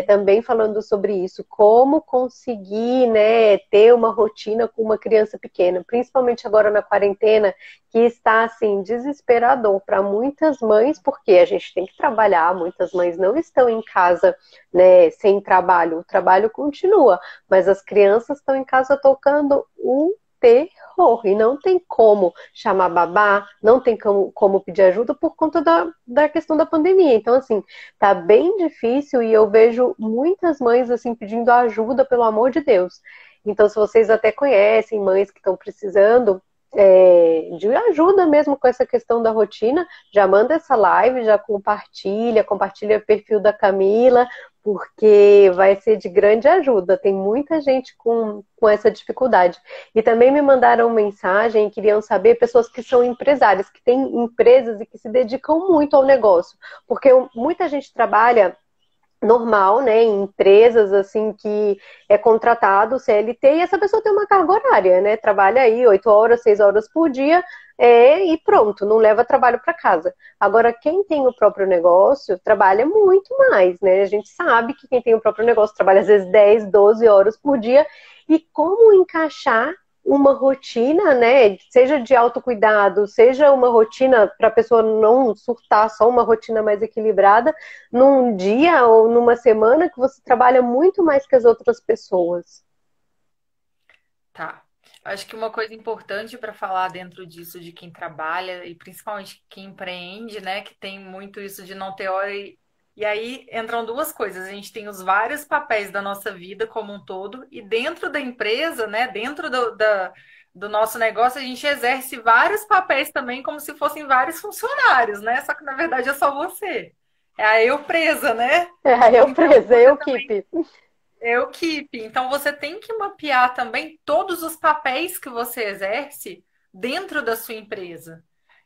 [SPEAKER 1] também falando sobre isso, como conseguir, né, ter uma rotina com uma criança pequena, principalmente agora na quarentena, que está, assim, desesperador para muitas mães, porque a gente tem que trabalhar, muitas mães não estão em casa, né, sem trabalho, o trabalho continua, mas as crianças estão em casa tocando um terror e não tem como chamar babá, não tem como pedir ajuda por conta da questão da pandemia. Então, assim, tá bem difícil e eu vejo muitas mães, assim, pedindo ajuda, pelo amor de Deus. Então, se vocês até conhecem mães que estão precisando, de ajuda mesmo com essa questão da rotina, já manda essa live, já compartilha o perfil da Camila, porque vai ser de grande ajuda. Tem muita gente com essa dificuldade. E também me mandaram mensagem, queriam saber pessoas que são empresárias, que têm empresas e que se dedicam muito ao negócio. Porque muita gente trabalha normal, né, em empresas assim que é contratado CLT e essa pessoa tem uma carga horária, né, trabalha aí 8 horas, 6 horas por dia e pronto, não leva trabalho para casa. Agora, quem tem o próprio negócio trabalha muito mais, né, a gente sabe que quem tem o próprio negócio trabalha às vezes 10, 12 horas por dia e como encaixar uma rotina, né? Seja de autocuidado, seja uma rotina para a pessoa não surtar, só uma rotina mais equilibrada, num dia ou numa semana que você trabalha muito mais que as outras pessoas.
[SPEAKER 2] Tá. Acho que uma coisa importante para falar dentro disso de quem trabalha e principalmente quem empreende, né, que tem muito isso de não ter hora e aí entram duas coisas. A gente tem os vários papéis da nossa vida como um todo e dentro da empresa, né, dentro do nosso negócio, a gente exerce vários papéis também como se fossem vários funcionários, né? Só que na verdade é só você. É a eu presa, né?
[SPEAKER 1] Eu
[SPEAKER 2] Então,
[SPEAKER 1] presa,
[SPEAKER 2] você
[SPEAKER 1] eu
[SPEAKER 2] também
[SPEAKER 1] keep.
[SPEAKER 2] é o keep. Então você tem que mapear também todos os papéis que você exerce dentro da sua empresa.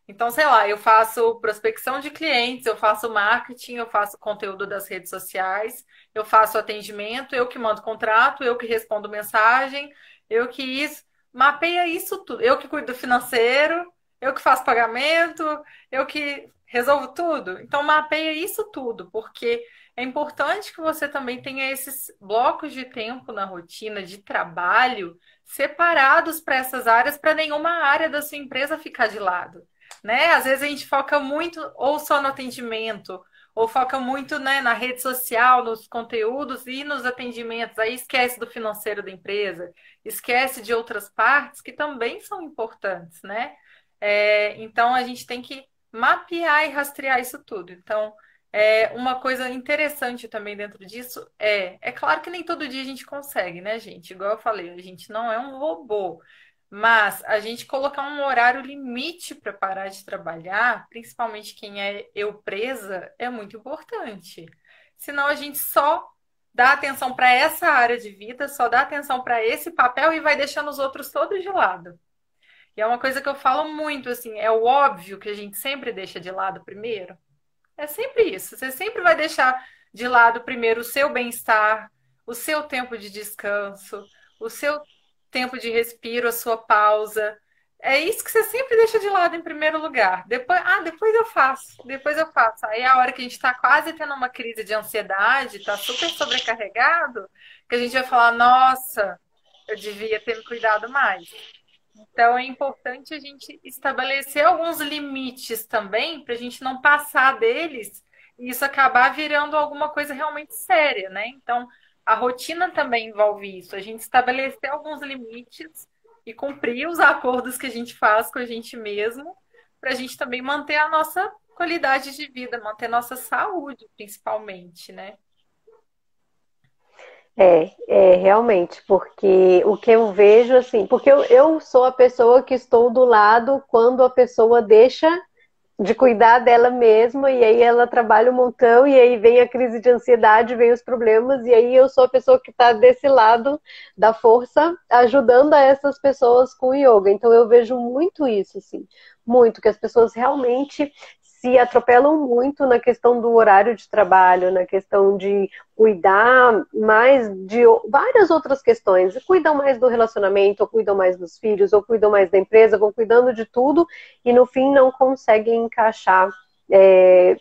[SPEAKER 2] Então, sei lá, eu faço prospecção de clientes, eu faço marketing, eu faço conteúdo das redes sociais, eu faço atendimento, eu que mando contrato, eu que respondo mensagem, eu que isso, mapeia isso tudo. Eu que cuido do financeiro, eu que faço pagamento, eu que resolvo tudo. Então, mapeia isso tudo, porque é importante que você também tenha esses blocos de tempo na rotina de trabalho separados para essas áreas, para nenhuma área da sua empresa ficar de lado, né? Às vezes a gente foca muito ou só no atendimento, ou foca muito, né, na rede social, nos conteúdos e nos atendimentos. Aí esquece do financeiro da empresa, esquece de outras partes que também são importantes, né? Então a gente tem que mapear e rastrear isso tudo. Então, uma coisa interessante também dentro disso é claro que nem todo dia a gente consegue, né, gente? Igual eu falei, a gente não é um robô, mas a gente colocar um horário limite para parar de trabalhar, principalmente quem é eu presa, é muito importante. Senão a gente só dá atenção para essa área de vida, só dá atenção para esse papel e vai deixando os outros todos de lado. E é uma coisa que eu falo muito, assim, é o óbvio que a gente sempre deixa de lado primeiro. É sempre isso. Você sempre vai deixar de lado primeiro o seu bem-estar, o seu tempo de descanso, o seu tempo de respiro, a sua pausa. é isso que você sempre deixa de lado em primeiro lugar. Depois eu faço, depois eu faço. Aí a hora que a gente está quase tendo uma crise de ansiedade, está super sobrecarregado, que a gente vai falar, nossa, eu devia ter me cuidado mais. Então é importante a gente estabelecer alguns limites também, para a gente não passar deles e isso acabar virando alguma coisa realmente séria, né? Então, a rotina também envolve isso, a gente estabelecer alguns limites e cumprir os acordos que a gente faz com a gente mesmo, para a gente também manter a nossa qualidade de vida, manter nossa saúde, principalmente, né?
[SPEAKER 1] Realmente, porque o que eu vejo, assim, porque eu sou a pessoa que estou do lado quando a pessoa deixa de cuidar dela mesma, e aí ela trabalha um montão, e aí vem a crise de ansiedade, vem os problemas, e aí eu sou a pessoa que está desse lado da força, ajudando a essas pessoas com o yoga. Então eu vejo muito isso, assim, muito, que as pessoas realmente se atropelam muito na questão do horário de trabalho, na questão de cuidar mais de várias outras questões. Cuidam mais do relacionamento, ou cuidam mais dos filhos, ou cuidam mais da empresa, vão cuidando de tudo e no fim não conseguem encaixar é,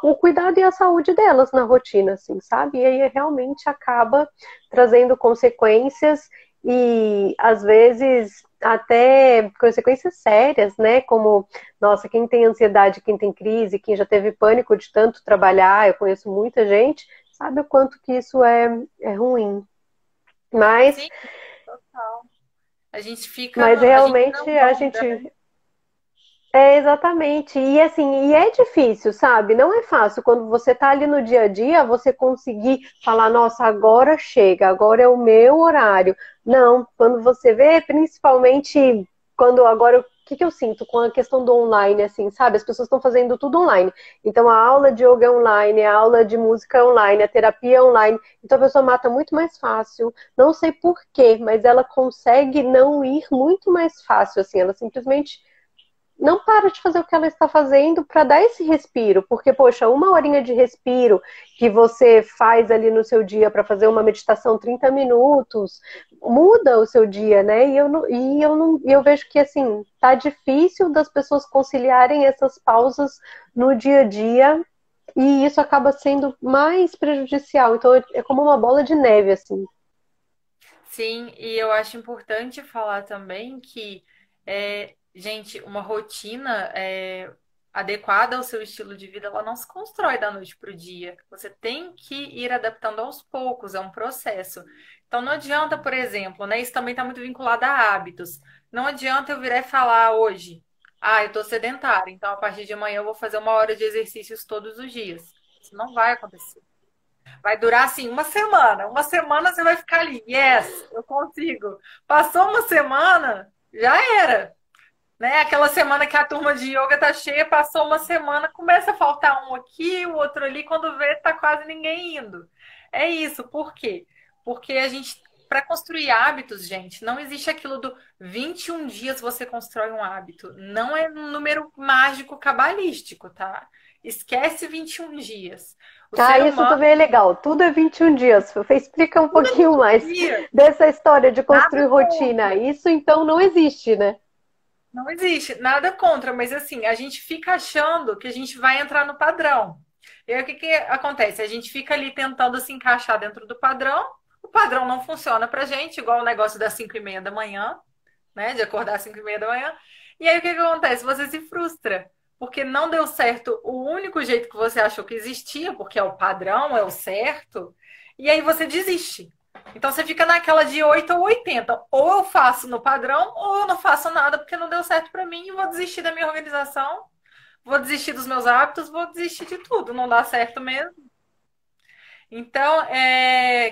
[SPEAKER 1] o cuidado e a saúde delas na rotina, assim, sabe? E aí realmente acaba trazendo consequências e às vezes até consequências sérias, né? Como, nossa, quem tem ansiedade, quem tem crise, quem já teve pânico de tanto trabalhar, eu conheço muita gente, sabe o quanto que isso é ruim. Mas,
[SPEAKER 2] Sim, total. A gente fica
[SPEAKER 1] mas
[SPEAKER 2] a gente
[SPEAKER 1] realmente
[SPEAKER 2] não
[SPEAKER 1] a
[SPEAKER 2] anda, né?
[SPEAKER 1] gente exatamente. E assim, e é difícil, sabe? Não é fácil quando você tá ali no dia a dia, você conseguir falar, nossa, agora chega, agora é o meu horário. Não, quando você vê, principalmente quando agora o que que eu sinto com a questão do online, assim, sabe? As pessoas estão fazendo tudo online. Então a aula de yoga é online, a aula de música é online, a terapia é online. Então a pessoa mata muito mais fácil. Não sei por quê, mas ela consegue não ir muito mais fácil, assim. Ela simplesmente não para de fazer o que ela está fazendo para dar esse respiro, porque, poxa, uma horinha de respiro que você faz ali no seu dia para fazer uma meditação 30 minutos, muda o seu dia, né? E eu vejo que assim, tá difícil das pessoas conciliarem essas pausas no dia a dia e isso acaba sendo mais prejudicial. Então é como uma bola de neve, assim.
[SPEAKER 2] Sim, e eu acho importante falar também que, gente, uma rotina adequada ao seu estilo de vida, ela não se constrói da noite para o dia. Você tem que ir adaptando aos poucos, é um processo. Então não adianta, por exemplo, né? Isso também está muito vinculado a hábitos. Não adianta eu virar e falar hoje, eu estou sedentário, então a partir de amanhã eu vou fazer 1 hora de exercícios todos os dias. Isso não vai acontecer. Vai durar assim uma semana. Uma semana você vai ficar ali. Yes, eu consigo. Passou uma semana, já era. Né? Aquela semana que a turma de yoga tá cheia, passou uma semana, começa a faltar um aqui, o outro ali, quando vê, tá quase ninguém indo. É isso, por quê? Porque a gente, para construir hábitos, gente, não existe aquilo do 21 dias você constrói um hábito. Não é um número mágico cabalístico, tá? Esquece 21 dias. O
[SPEAKER 1] Ah,
[SPEAKER 2] ser
[SPEAKER 1] isso
[SPEAKER 2] humano
[SPEAKER 1] também é legal. Tudo é 21 dias. Fê, explica um pouquinho mais
[SPEAKER 2] dia,
[SPEAKER 1] dessa história de construir
[SPEAKER 2] nada
[SPEAKER 1] rotina.
[SPEAKER 2] contra.
[SPEAKER 1] Isso então não existe, né?
[SPEAKER 2] Não existe, nada contra, mas assim, a gente fica achando que a gente vai entrar no padrão. E aí o que que acontece? A gente fica ali tentando se encaixar dentro do padrão, o padrão não funciona pra gente, igual o negócio das 5:30 da manhã, né? De acordar às 5:30 da manhã. E aí o que que acontece? Você se frustra, porque não deu certo o único jeito que você achou que existia, porque é o padrão, é o certo, e aí você desiste. Então você fica naquela de 8 ou 80. Ou eu faço no padrão, ou eu não faço nada porque não deu certo para mim e vou desistir da minha organização, vou desistir dos meus hábitos, vou desistir de tudo. Não dá certo mesmo. Então,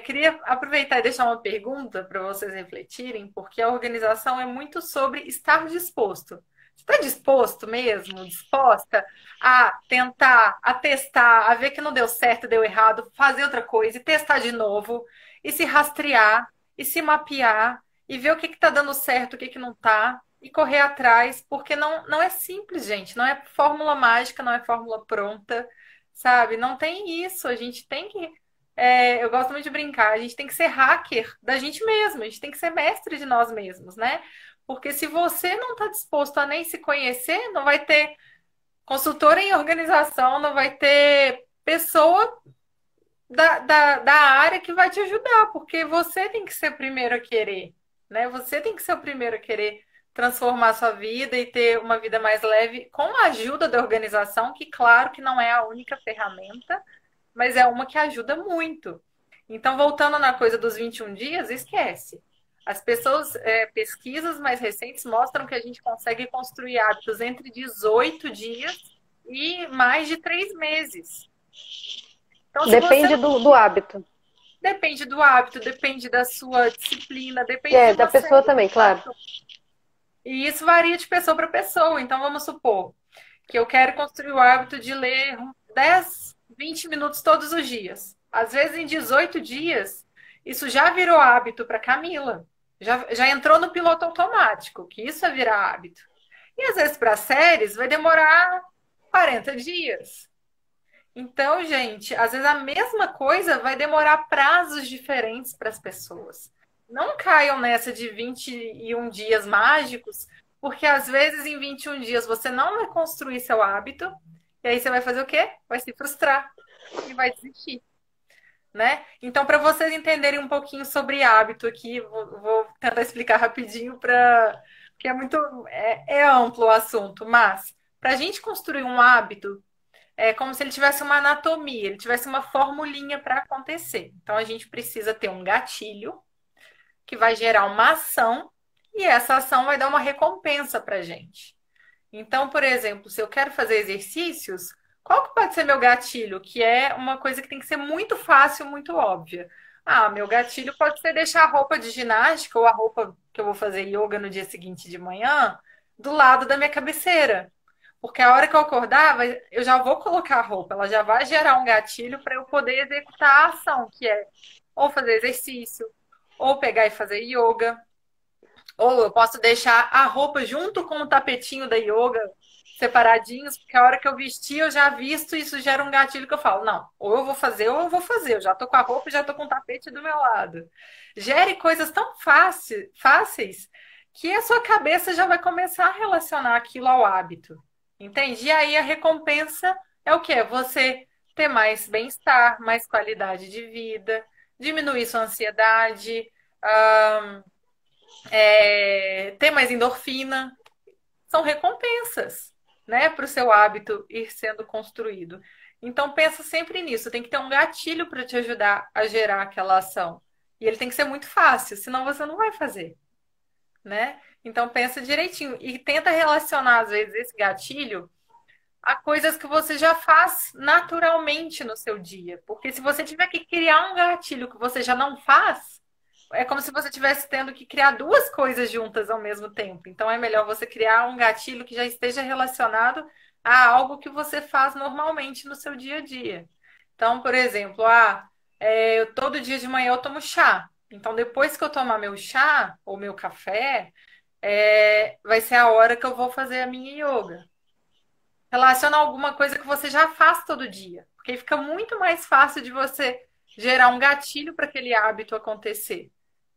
[SPEAKER 2] queria aproveitar e deixar uma pergunta para vocês refletirem, porque a organização é muito sobre estar disposto. Você está disposto mesmo, disposta a tentar, a testar, a ver que não deu certo, deu errado, fazer outra coisa e testar de novo, e se rastrear, e se mapear, e ver o que está dando certo, o que não está, e correr atrás, porque não é simples, gente. Não é fórmula mágica, não é fórmula pronta, sabe? Não tem isso. A gente tem que eu gosto muito de brincar. A gente tem que ser hacker da gente mesmo, a gente tem que ser mestre de nós mesmos, né? Porque se você não está disposto a nem se conhecer, não vai ter consultor em organização, não vai ter pessoa da área que vai te ajudar, porque você tem que ser o primeiro a querer, né? Você tem que ser o primeiro a querer transformar a sua vida e ter uma vida mais leve com a ajuda da organização, que claro que não é a única ferramenta, mas é uma que ajuda muito. Então, voltando na coisa dos 21 dias, esquece. As pessoas, pesquisas mais recentes mostram que a gente consegue construir hábitos entre 18 dias e mais de 3 meses. Então, se você
[SPEAKER 1] Depende
[SPEAKER 2] não
[SPEAKER 1] do hábito.
[SPEAKER 2] depende do hábito, depende da sua disciplina, depende de
[SPEAKER 1] Da
[SPEAKER 2] uma
[SPEAKER 1] pessoa
[SPEAKER 2] série de
[SPEAKER 1] também, claro.
[SPEAKER 2] fatores. E isso varia de pessoa para pessoa. Então, vamos supor que eu quero construir o hábito de ler 10, 20 minutos todos os dias. Às vezes, em 18 dias, isso já virou hábito para Camila. Já entrou no piloto automático, que isso é virar hábito. E às vezes, para séries, vai demorar 40 dias. Então, gente, às vezes a mesma coisa vai demorar prazos diferentes para as pessoas. Não caiam nessa de 21 dias mágicos, porque às vezes em 21 dias você não vai construir seu hábito, e aí você vai fazer o quê? Vai se frustrar e vai desistir, né? Então, para vocês entenderem um pouquinho sobre hábito aqui, vou tentar explicar rapidinho para porque é muito é amplo o assunto, mas para a gente construir um hábito é como se ele tivesse uma anatomia, ele tivesse uma formulinha para acontecer. Então a gente precisa ter um gatilho que vai gerar uma ação e essa ação vai dar uma recompensa para a gente. Então, por exemplo, se eu quero fazer exercícios, qual que pode ser meu gatilho? Que é uma coisa que tem que ser muito fácil, muito óbvia. Ah, meu gatilho pode ser deixar a roupa de ginástica ou a roupa que eu vou fazer yoga no dia seguinte de manhã do lado da minha cabeceira. Porque a hora que eu acordar, eu já vou colocar a roupa, ela já vai gerar um gatilho para eu poder executar a ação, que é ou fazer exercício, ou pegar e fazer yoga, ou eu posso deixar a roupa junto com o tapetinho da yoga separadinhos, porque a hora que eu vestir, eu já visto, e isso gera um gatilho que eu falo, não, ou eu vou fazer, ou eu vou fazer. Eu já tô com a roupa e já tô com o tapete do meu lado. Gere coisas tão fáceis que a sua cabeça já vai começar a relacionar aquilo ao hábito. Entende? E aí a recompensa é o quê? Você ter mais bem-estar, mais qualidade de vida, diminuir sua ansiedade, ter mais endorfina. São recompensas, né, para o seu hábito ir sendo construído. Então pensa sempre nisso, tem que ter um gatilho para te ajudar a gerar aquela ação. E ele tem que ser muito fácil, senão você não vai fazer, né? Então pensa direitinho e tenta relacionar às vezes esse gatilho a coisas que você já faz naturalmente no seu dia. Porque se você tiver que criar um gatilho que você já não faz, é como se você estivesse tendo que criar duas coisas juntas ao mesmo tempo. Então é melhor você criar um gatilho que já esteja relacionado a algo que você faz normalmente no seu dia a dia. Então, por exemplo, todo dia de manhã eu tomo chá. Então, depois que eu tomar meu chá ou meu café, vai ser a hora que eu vou fazer a minha yoga. Relaciona alguma coisa que você já faz todo dia, porque fica muito mais fácil de você gerar um gatilho para aquele hábito acontecer,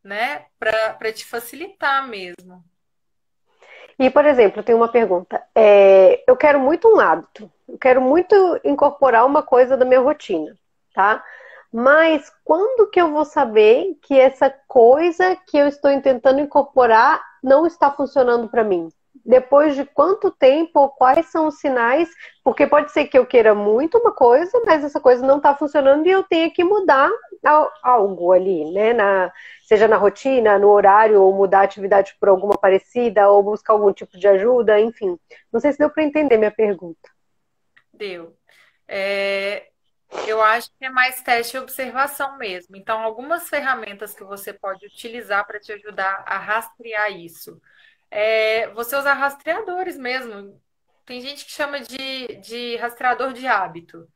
[SPEAKER 2] né? Para te facilitar mesmo.
[SPEAKER 1] E, por exemplo, eu tenho uma pergunta. Eu quero muito um hábito. Eu quero muito incorporar uma coisa da minha rotina, tá? Mas quando que eu vou saber que essa coisa que eu estou tentando incorporar não está funcionando para mim? Depois de quanto tempo, ou quais são os sinais? Porque pode ser que eu queira muito uma coisa, mas essa coisa não está funcionando e eu tenha que mudar algo ali, né? Seja na rotina, no horário, ou mudar a atividade por alguma parecida, ou buscar algum tipo de ajuda, enfim. Não sei se deu para entender minha pergunta.
[SPEAKER 2] Deu. É, eu acho que é mais teste e observação mesmo. Então, algumas ferramentas que você pode utilizar para te ajudar a rastrear isso. Você usar rastreadores mesmo. Tem gente que chama de rastreador de hábito.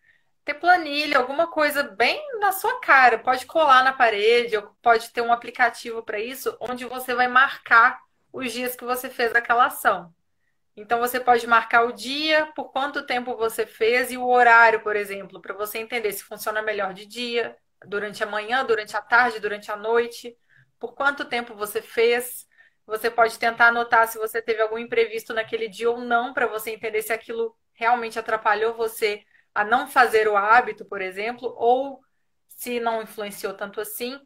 [SPEAKER 2] Ter planilha, alguma coisa bem na sua cara. Pode colar na parede, ou pode ter um aplicativo para isso, onde você vai marcar os dias que você fez aquela ação. Então você pode marcar o dia, por quanto tempo você fez e o horário, por exemplo, para você entender se funciona melhor de dia, durante a manhã, durante a tarde, durante a noite, por quanto tempo você fez. Você pode tentar anotar se você teve algum imprevisto naquele dia ou não, para você entender se aquilo realmente atrapalhou você a não fazer o hábito, por exemplo, ou se não influenciou tanto assim.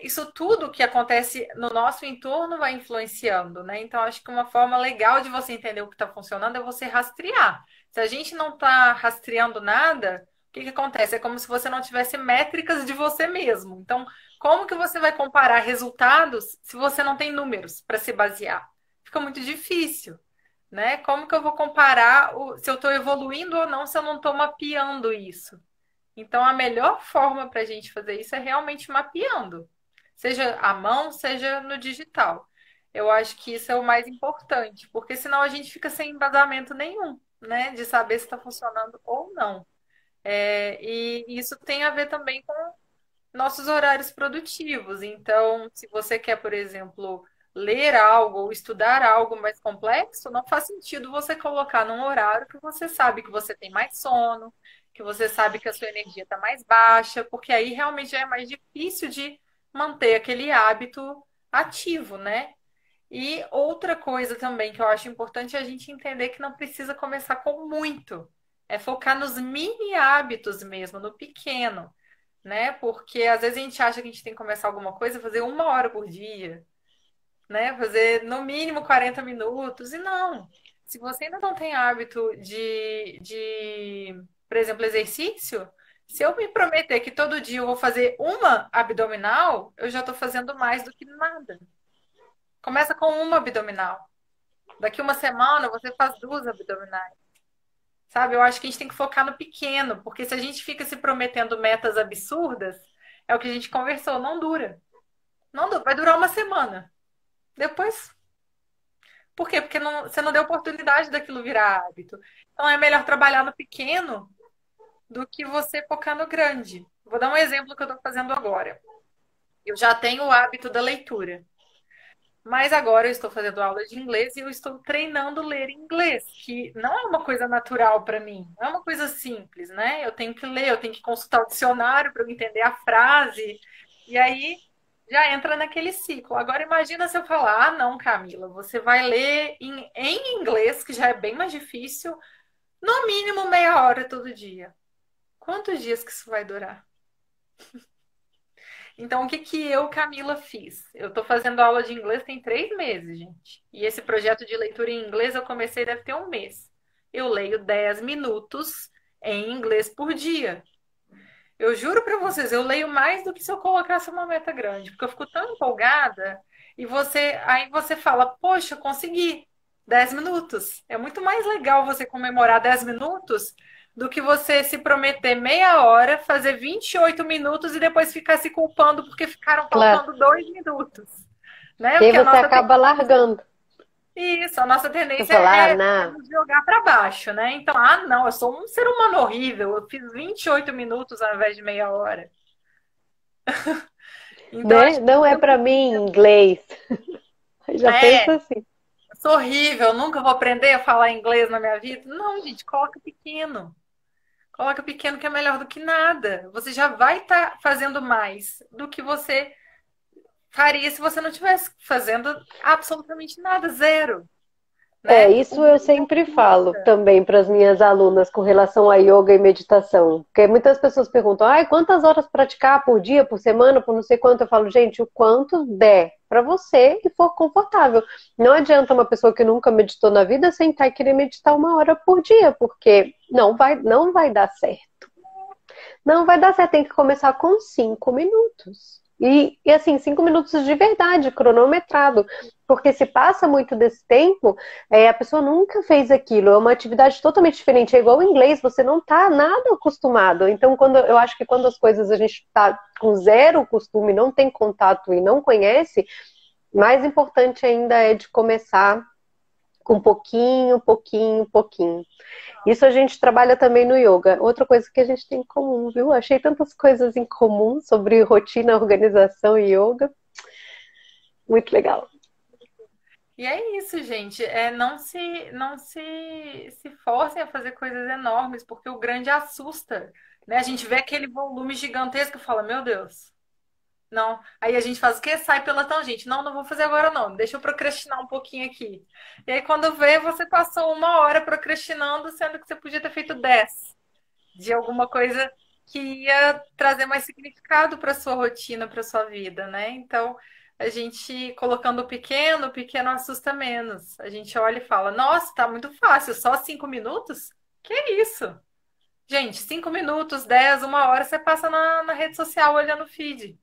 [SPEAKER 2] Isso tudo que acontece no nosso entorno vai influenciando, né? Então, acho que uma forma legal de você entender o que está funcionando é você rastrear. Se a gente não está rastreando nada, o que que acontece? É como se você não tivesse métricas de você mesmo. Então, como que você vai comparar resultados se você não tem números para se basear? Fica muito difícil, né? Como que eu vou comparar se eu estou evoluindo ou não se eu não estou mapeando isso? Então, a melhor forma para a gente fazer isso é realmente mapeando, seja à mão, seja no digital. Eu acho que isso é o mais importante, porque senão a gente fica sem embasamento nenhum, né, de saber se está funcionando ou não. E isso tem a ver também com nossos horários produtivos. Então, se você quer, por exemplo, ler algo ou estudar algo mais complexo, não faz sentido você colocar num horário que você sabe que você tem mais sono, que você sabe que a sua energia está mais baixa, porque aí realmente já é mais difícil de manter aquele hábito ativo, né? E outra coisa também que eu acho importante é a gente entender que não precisa começar com muito. É focar nos mini hábitos mesmo, no pequeno, né? Porque às vezes a gente acha que a gente tem que começar alguma coisa, fazer 1 hora por dia, né? Fazer no mínimo 40 minutos. E não. Se você ainda não tem hábito por exemplo, exercício, se eu me prometer que todo dia eu vou fazer uma abdominal, eu já estou fazendo mais do que nada. Começa com uma abdominal. Daqui uma semana você faz 2 abdominais. Sabe? Eu acho que a gente tem que focar no pequeno, porque se a gente fica se prometendo metas absurdas, é o que a gente conversou, não dura. Não dura, vai durar uma semana. Depois, por quê? Porque você não deu oportunidade daquilo virar hábito. Então é melhor trabalhar no pequeno do que você focar no grande. Vou dar um exemplo que eu estou fazendo agora. Eu já tenho o hábito da leitura. Mas agora eu estou fazendo aula de inglês e eu estou treinando ler inglês, que não é uma coisa natural para mim, não é uma coisa simples, né? Eu tenho que ler, eu tenho que consultar o dicionário para eu entender a frase, e aí já entra naquele ciclo. Agora imagina se eu falar, ah, não, Camila, você vai ler em inglês, que já é bem mais difícil, no mínimo meia hora todo dia. Quantos dias que isso vai durar? Então, o que que eu, Camila, fiz? Eu estou fazendo aula de inglês tem 3 meses, gente. E esse projeto de leitura em inglês eu comecei deve ter um mês. Eu leio 10 minutos em inglês por dia. Eu juro para vocês, eu leio mais do que se eu colocasse uma meta grande, porque eu fico tão empolgada e aí você fala, poxa, consegui 10 minutos. É muito mais legal você comemorar 10 minutos do que você se prometer meia hora, fazer 28 minutos e depois ficar se culpando porque ficaram
[SPEAKER 1] Claro.
[SPEAKER 2] faltando 2 minutos, né?
[SPEAKER 1] E aí
[SPEAKER 2] Porque a
[SPEAKER 1] você
[SPEAKER 2] nossa
[SPEAKER 1] acaba largando.
[SPEAKER 2] isso, a nossa
[SPEAKER 1] Você
[SPEAKER 2] tendência
[SPEAKER 1] fala, ah,
[SPEAKER 2] é
[SPEAKER 1] não.
[SPEAKER 2] nos jogar para baixo, né? Então, ah, não, eu sou um ser humano horrível, eu fiz 28 minutos ao invés de meia hora. Então,
[SPEAKER 1] Né?
[SPEAKER 2] acho que
[SPEAKER 1] Não é
[SPEAKER 2] eu
[SPEAKER 1] pra mim em inglês. Já pensa assim.
[SPEAKER 2] sou horrível, eu nunca vou aprender a falar inglês na minha vida. Não, gente, coloca pequeno. Coloca pequeno que é melhor do que nada. Você já vai estar fazendo mais do que você faria se você não estivesse fazendo absolutamente nada, zero,
[SPEAKER 1] É,
[SPEAKER 2] né? O
[SPEAKER 1] isso eu
[SPEAKER 2] mundo não
[SPEAKER 1] sempre falo
[SPEAKER 2] custa.
[SPEAKER 1] também para as minhas alunas com relação a yoga e meditação. Porque muitas pessoas perguntam, ai, quantas horas praticar por dia, por semana, por não sei quanto? Eu falo, gente, o quanto der para você e for confortável. Não adianta uma pessoa que nunca meditou na vida sentar e querer meditar 1 hora por dia, porque não vai dar certo. Não vai dar certo, tem que começar com 5 minutos. E assim, 5 minutos de verdade, cronometrado. Porque se passa muito desse tempo, a pessoa nunca fez aquilo. É uma atividade totalmente diferente. É igual o inglês, você não está nada acostumado. Então, eu acho que quando as coisas a gente está com zero costume, não tem contato e não conhece, mais importante ainda é de começar com pouquinho, pouquinho, pouquinho. Isso a gente trabalha também no yoga. Outra coisa que a gente tem em comum, viu? Achei tantas coisas em comum sobre rotina, organização e yoga. Muito legal.
[SPEAKER 2] E é isso, gente. Não se forcem a fazer coisas enormes, porque o grande assusta, né? A gente vê aquele volume gigantesco e fala, meu Deus. Não. Aí a gente faz o quê? Sai pela tangente. Não, não vou fazer agora não. Deixa eu procrastinar um pouquinho aqui. E aí quando vê, você passou 1 hora procrastinando, sendo que você podia ter feito 10 de alguma coisa que ia trazer mais significado para sua rotina, para sua vida, né? Então, a gente colocando o pequeno assusta menos. A gente olha e fala: Nossa, tá muito fácil, só 5 minutos? Que isso? Gente, 5 minutos, 10, 1 hora, você passa na rede social olhando o feed,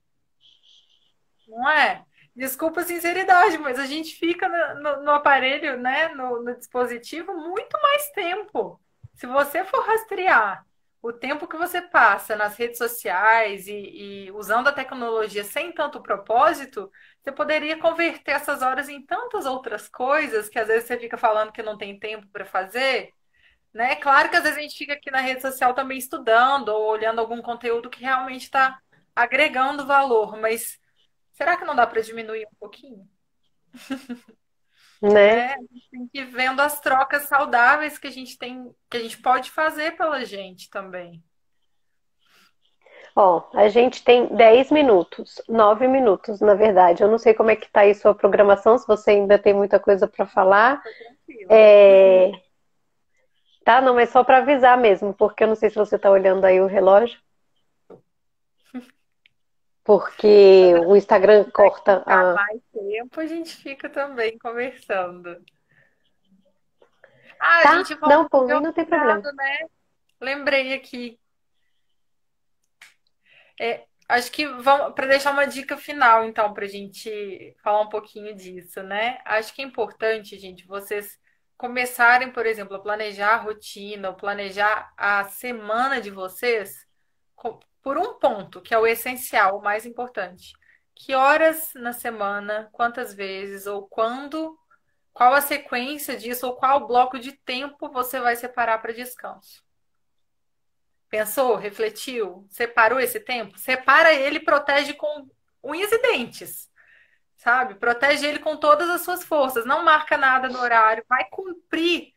[SPEAKER 2] não é? Desculpa a sinceridade, mas a gente fica no aparelho, né, no dispositivo, muito mais tempo. Se você for rastrear o tempo que você passa nas redes sociais e usando a tecnologia sem tanto propósito, você poderia converter essas horas em tantas outras coisas que às vezes você fica falando que não tem tempo para fazer, né? Claro que às vezes a gente fica aqui na rede social também estudando ou olhando algum conteúdo que realmente está agregando valor, mas será que não dá para diminuir um pouquinho?
[SPEAKER 1] né?
[SPEAKER 2] Né? A gente tem que ir vendo as trocas saudáveis que a gente tem, que a gente pode fazer pela gente também.
[SPEAKER 1] Ó, a gente tem 10 minutos, 9 minutos, na verdade. Eu não sei como é que tá aí sua programação, se você ainda tem muita coisa para falar.
[SPEAKER 2] Tá tranquilo.
[SPEAKER 1] É, tá, não, mas só para avisar mesmo, porque eu não sei se você tá olhando aí o relógio, porque o Instagram
[SPEAKER 2] Se quiser
[SPEAKER 1] corta
[SPEAKER 2] ficar
[SPEAKER 1] a.
[SPEAKER 2] mais tempo, a gente fica também conversando. Ah, a
[SPEAKER 1] Tá?
[SPEAKER 2] gente
[SPEAKER 1] Não,
[SPEAKER 2] falou
[SPEAKER 1] por
[SPEAKER 2] de
[SPEAKER 1] mim não tem problema.
[SPEAKER 2] autocuidado, né? Lembrei aqui. Acho que vamos para deixar uma dica final, então, para a gente falar um pouquinho disso, né? Acho que é importante, gente, vocês começarem, por exemplo, a planejar a rotina, ou planejar a semana de vocês por um ponto, que é o essencial, o mais importante. Que horas na semana, quantas vezes, ou quando, qual a sequência disso, ou qual bloco de tempo você vai separar para descanso. Pensou? Refletiu? Separou esse tempo? Separa ele e protege com unhas e dentes, sabe? Protege ele com todas as suas forças. Não marca nada no horário. Vai cumprir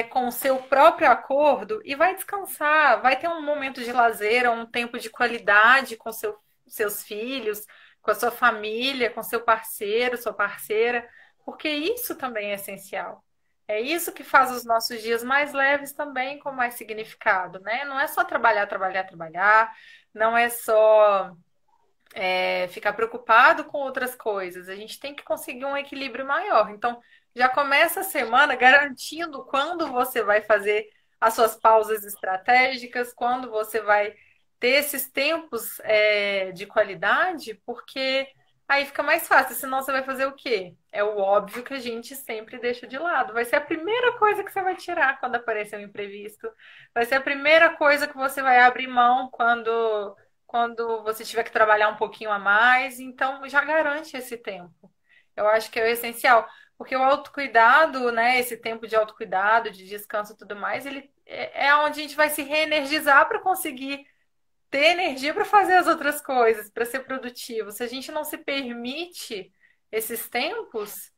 [SPEAKER 2] com o seu próprio acordo e vai descansar. Vai ter um momento de lazer, um tempo de qualidade com seus filhos, com a sua família, com seu parceiro, sua parceira, porque isso também é essencial. É isso que faz os nossos dias mais leves também, com mais significado, né? Não é só trabalhar, trabalhar, trabalhar, não é só ficar preocupado com outras coisas. A gente tem que conseguir um equilíbrio maior. Então, já começa a semana garantindo quando você vai fazer as suas pausas estratégicas, quando você vai ter esses tempos de qualidade, porque aí fica mais fácil. Senão você vai fazer o quê? É o óbvio que a gente sempre deixa de lado. Vai ser a primeira coisa que você vai tirar quando aparecer um imprevisto. Vai ser a primeira coisa que você vai abrir mão quando você tiver que trabalhar um pouquinho a mais, então já garante esse tempo. Eu acho que é o essencial, porque o autocuidado, né, esse tempo de autocuidado, de descanso e tudo mais, ele é onde a gente vai se reenergizar para conseguir ter energia para fazer as outras coisas, para ser produtivo. Se a gente não se permite esses tempos,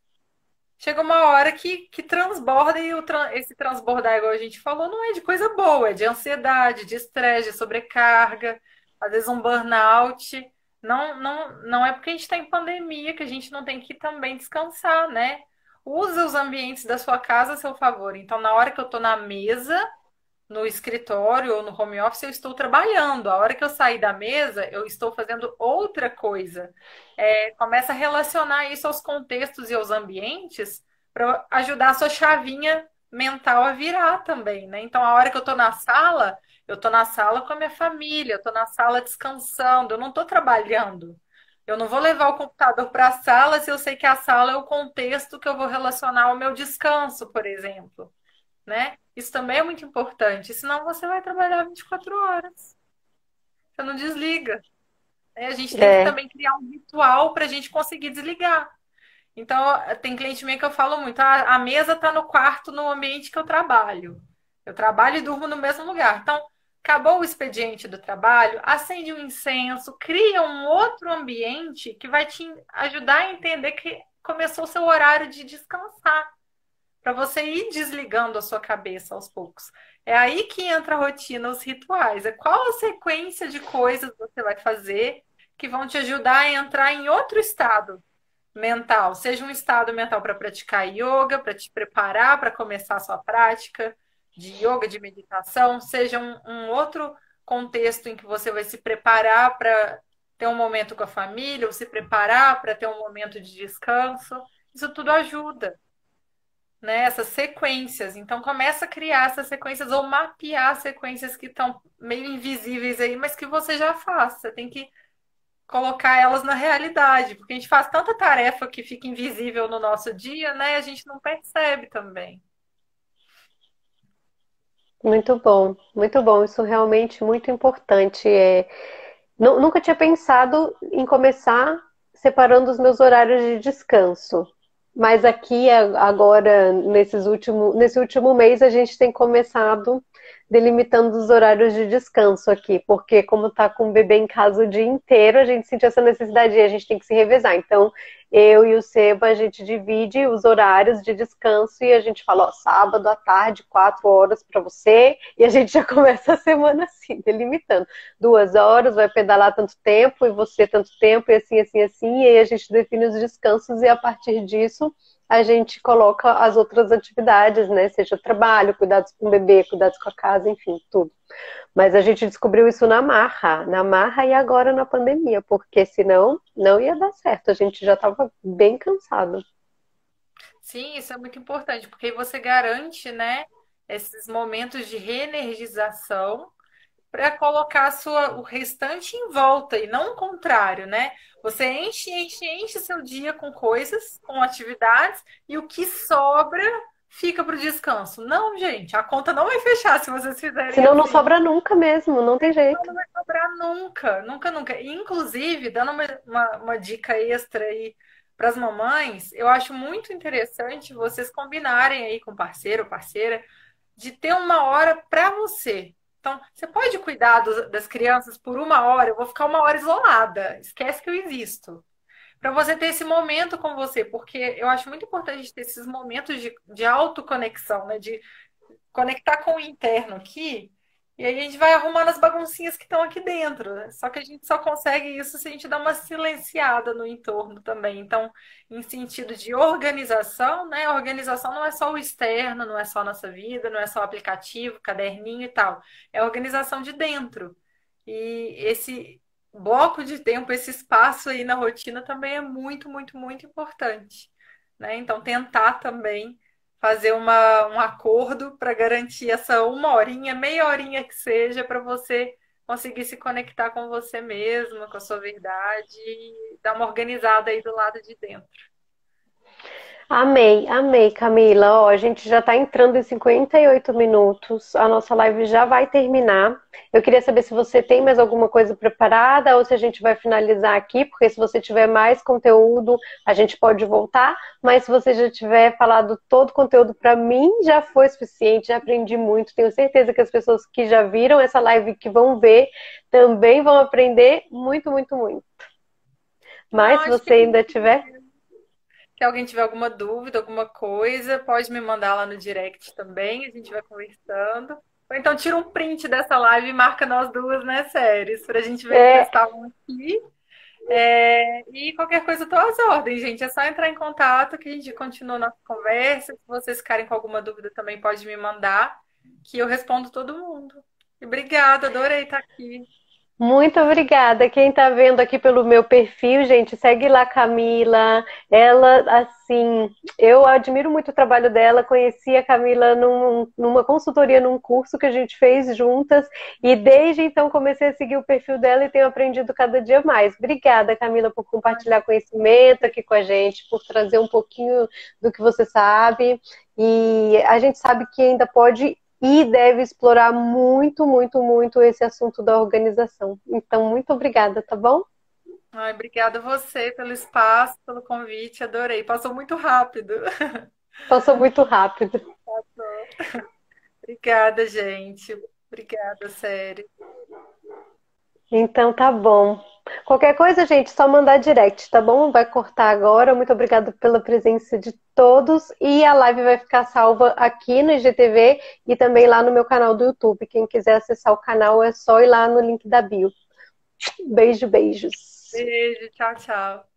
[SPEAKER 2] chega uma hora que transborda e esse transbordar, igual a gente falou, não é de coisa boa, é de ansiedade, de estresse, de sobrecarga, às vezes um burnout. Não, não, não é porque a gente está em pandemia que a gente não tem que também descansar, né? Usa os ambientes da sua casa a seu favor. Então, na hora que eu estou na mesa, no escritório ou no home office, eu estou trabalhando. A hora que eu sair da mesa, eu estou fazendo outra coisa. Começa a relacionar isso aos contextos e aos ambientes para ajudar a sua chavinha mental a virar também, né? Então, a hora que eu estou na sala com a minha família, eu estou na sala descansando, eu não estou trabalhando. Eu não vou levar o computador para a sala se eu sei que a sala é o contexto que eu vou relacionar ao meu descanso, por exemplo, né? Isso também é muito importante, senão você vai trabalhar 24 horas. Você não desliga, né? A gente tem que
[SPEAKER 1] É,
[SPEAKER 2] também criar um ritual para a gente conseguir desligar. Então, tem cliente meu que eu falo muito, a mesa está no quarto, no ambiente que eu trabalho. Eu trabalho e durmo no mesmo lugar. Então, acabou o expediente do trabalho, acende um incenso, cria um outro ambiente que vai te ajudar a entender que começou o seu horário de descansar para você ir desligando a sua cabeça aos poucos. É aí que entra a rotina, os rituais. É qual a sequência de coisas você vai fazer que vão te ajudar a entrar em outro estado mental, seja um estado mental para praticar yoga, para te preparar para começar a sua prática de yoga, de meditação, seja um outro contexto em que você vai se preparar para ter um momento com a família, ou se preparar para ter um momento de descanso. Isso tudo ajuda, né? Essas sequências. Então começa a criar essas sequências ou mapear sequências que estão meio invisíveis aí, mas que você já faz. Você tem que colocar elas na realidade, porque a gente faz tanta tarefa que fica invisível no nosso dia, né? A gente não percebe também.
[SPEAKER 1] Muito bom, muito bom. Isso realmente muito importante. Nunca tinha pensado em começar separando os meus horários de descanso. Mas aqui, agora, nesse último mês, a gente tem começado delimitando os horários de descanso aqui, porque como tá com o bebê em casa o dia inteiro, a gente sentiu essa necessidade e a gente tem que se revezar. Então, eu e o Seba, a gente divide os horários de descanso e a gente fala, ó, sábado à tarde, 4 horas para você, e a gente já começa a semana assim, delimitando. 2 horas, vai pedalar tanto tempo, e você tanto tempo, e assim, assim, assim, e aí a gente define os descansos e a partir disso a gente coloca as outras atividades, né? Seja trabalho, cuidados com o bebê, cuidados com a casa, enfim, tudo. Mas a gente descobriu isso na marra e agora na pandemia, porque senão não ia dar certo. A gente já estava bem cansado.
[SPEAKER 2] Sim, isso é muito importante, porque aí você garante, né, esses momentos de reenergização para colocar o restante em volta e não o contrário, né? Você enche, enche, enche seu dia com coisas, com atividades e o que sobra fica para o descanso. Não, gente, a conta não vai fechar se vocês fizerem
[SPEAKER 1] Senão não
[SPEAKER 2] assim.
[SPEAKER 1] sobra nunca mesmo, não tem jeito.
[SPEAKER 2] Não vai sobrar nunca, nunca, nunca. Inclusive, dando uma dica extra aí para as mamães, eu acho muito interessante vocês combinarem aí com parceiro ou parceira de ter uma hora para você. Então, você pode cuidar das crianças por uma hora, eu vou ficar uma hora isolada, esquece que eu existo. Para você ter esse momento com você, porque eu acho muito importante ter esses momentos de autoconexão, né? De conectar com o interno aqui, e aí a gente vai arrumando as baguncinhas que estão aqui dentro, né? Só que a gente só consegue isso se a gente dá uma silenciada no entorno também. Então, em sentido de organização, né? A organização não é só o externo, não é só a nossa vida, não é só o aplicativo, caderninho e tal. É a organização de dentro. E esse bloco de tempo, esse espaço aí na rotina também é muito, muito, muito importante, né? Então, tentar também fazer um acordo para garantir essa uma horinha, meia horinha que seja, para você conseguir se conectar com você mesma, com a sua verdade e dar uma organizada aí do lado de dentro.
[SPEAKER 1] Amei, amei, Camila. Ó, a gente já está entrando em 58 minutos. A nossa live já vai terminar. Eu queria saber se você tem mais alguma coisa preparada ou se a gente vai finalizar aqui, porque se você tiver mais conteúdo, a gente pode voltar. Mas se você já tiver falado todo o conteúdo para mim, já foi suficiente, já aprendi muito. Tenho certeza que as pessoas que já viram essa live, que vão ver, também vão aprender muito, muito, muito.
[SPEAKER 2] Não,
[SPEAKER 1] Mas se
[SPEAKER 2] acho
[SPEAKER 1] você
[SPEAKER 2] que
[SPEAKER 1] ainda tiver.
[SPEAKER 2] se alguém tiver alguma dúvida, alguma coisa, pode me mandar lá no direct também, a gente vai conversando. Ou então tira um print dessa live e marca nós duas, né, séries, para a gente ver que vocês
[SPEAKER 1] É,
[SPEAKER 2] estavam aqui. E qualquer coisa, eu tô às ordens, gente. É só entrar em contato que a gente continua a nossa conversa. Se vocês ficarem com alguma dúvida, também pode me mandar, que eu respondo todo mundo. E obrigada, adorei estar aqui.
[SPEAKER 1] muito obrigada. Quem está vendo aqui pelo meu perfil, gente, segue lá a Camila. Ela, assim, eu admiro muito o trabalho dela. Conheci a Camila numa consultoria, num curso que a gente fez juntas. E desde então comecei a seguir o perfil dela e tenho aprendido cada dia mais. Obrigada, Camila, por compartilhar conhecimento aqui com a gente, por trazer um pouquinho do que você sabe. E a gente sabe que ainda pode e deve explorar muito, muito, muito esse assunto da organização. Então, muito obrigada, tá bom?
[SPEAKER 2] Ai, obrigada a você pelo espaço, pelo convite, adorei. Passou muito rápido.
[SPEAKER 1] Passou muito rápido.
[SPEAKER 2] Obrigada, gente. Obrigada, sério.
[SPEAKER 1] Então, tá bom. Qualquer coisa, gente, só mandar direct, tá bom? Vai cortar agora. Muito obrigada pela presença de todos. E a live vai ficar salva aqui no IGTV e também lá no meu canal do YouTube. Quem quiser acessar o canal é só ir lá no link da bio. Beijo, beijos. Beijos.
[SPEAKER 2] Beijo, tchau, tchau.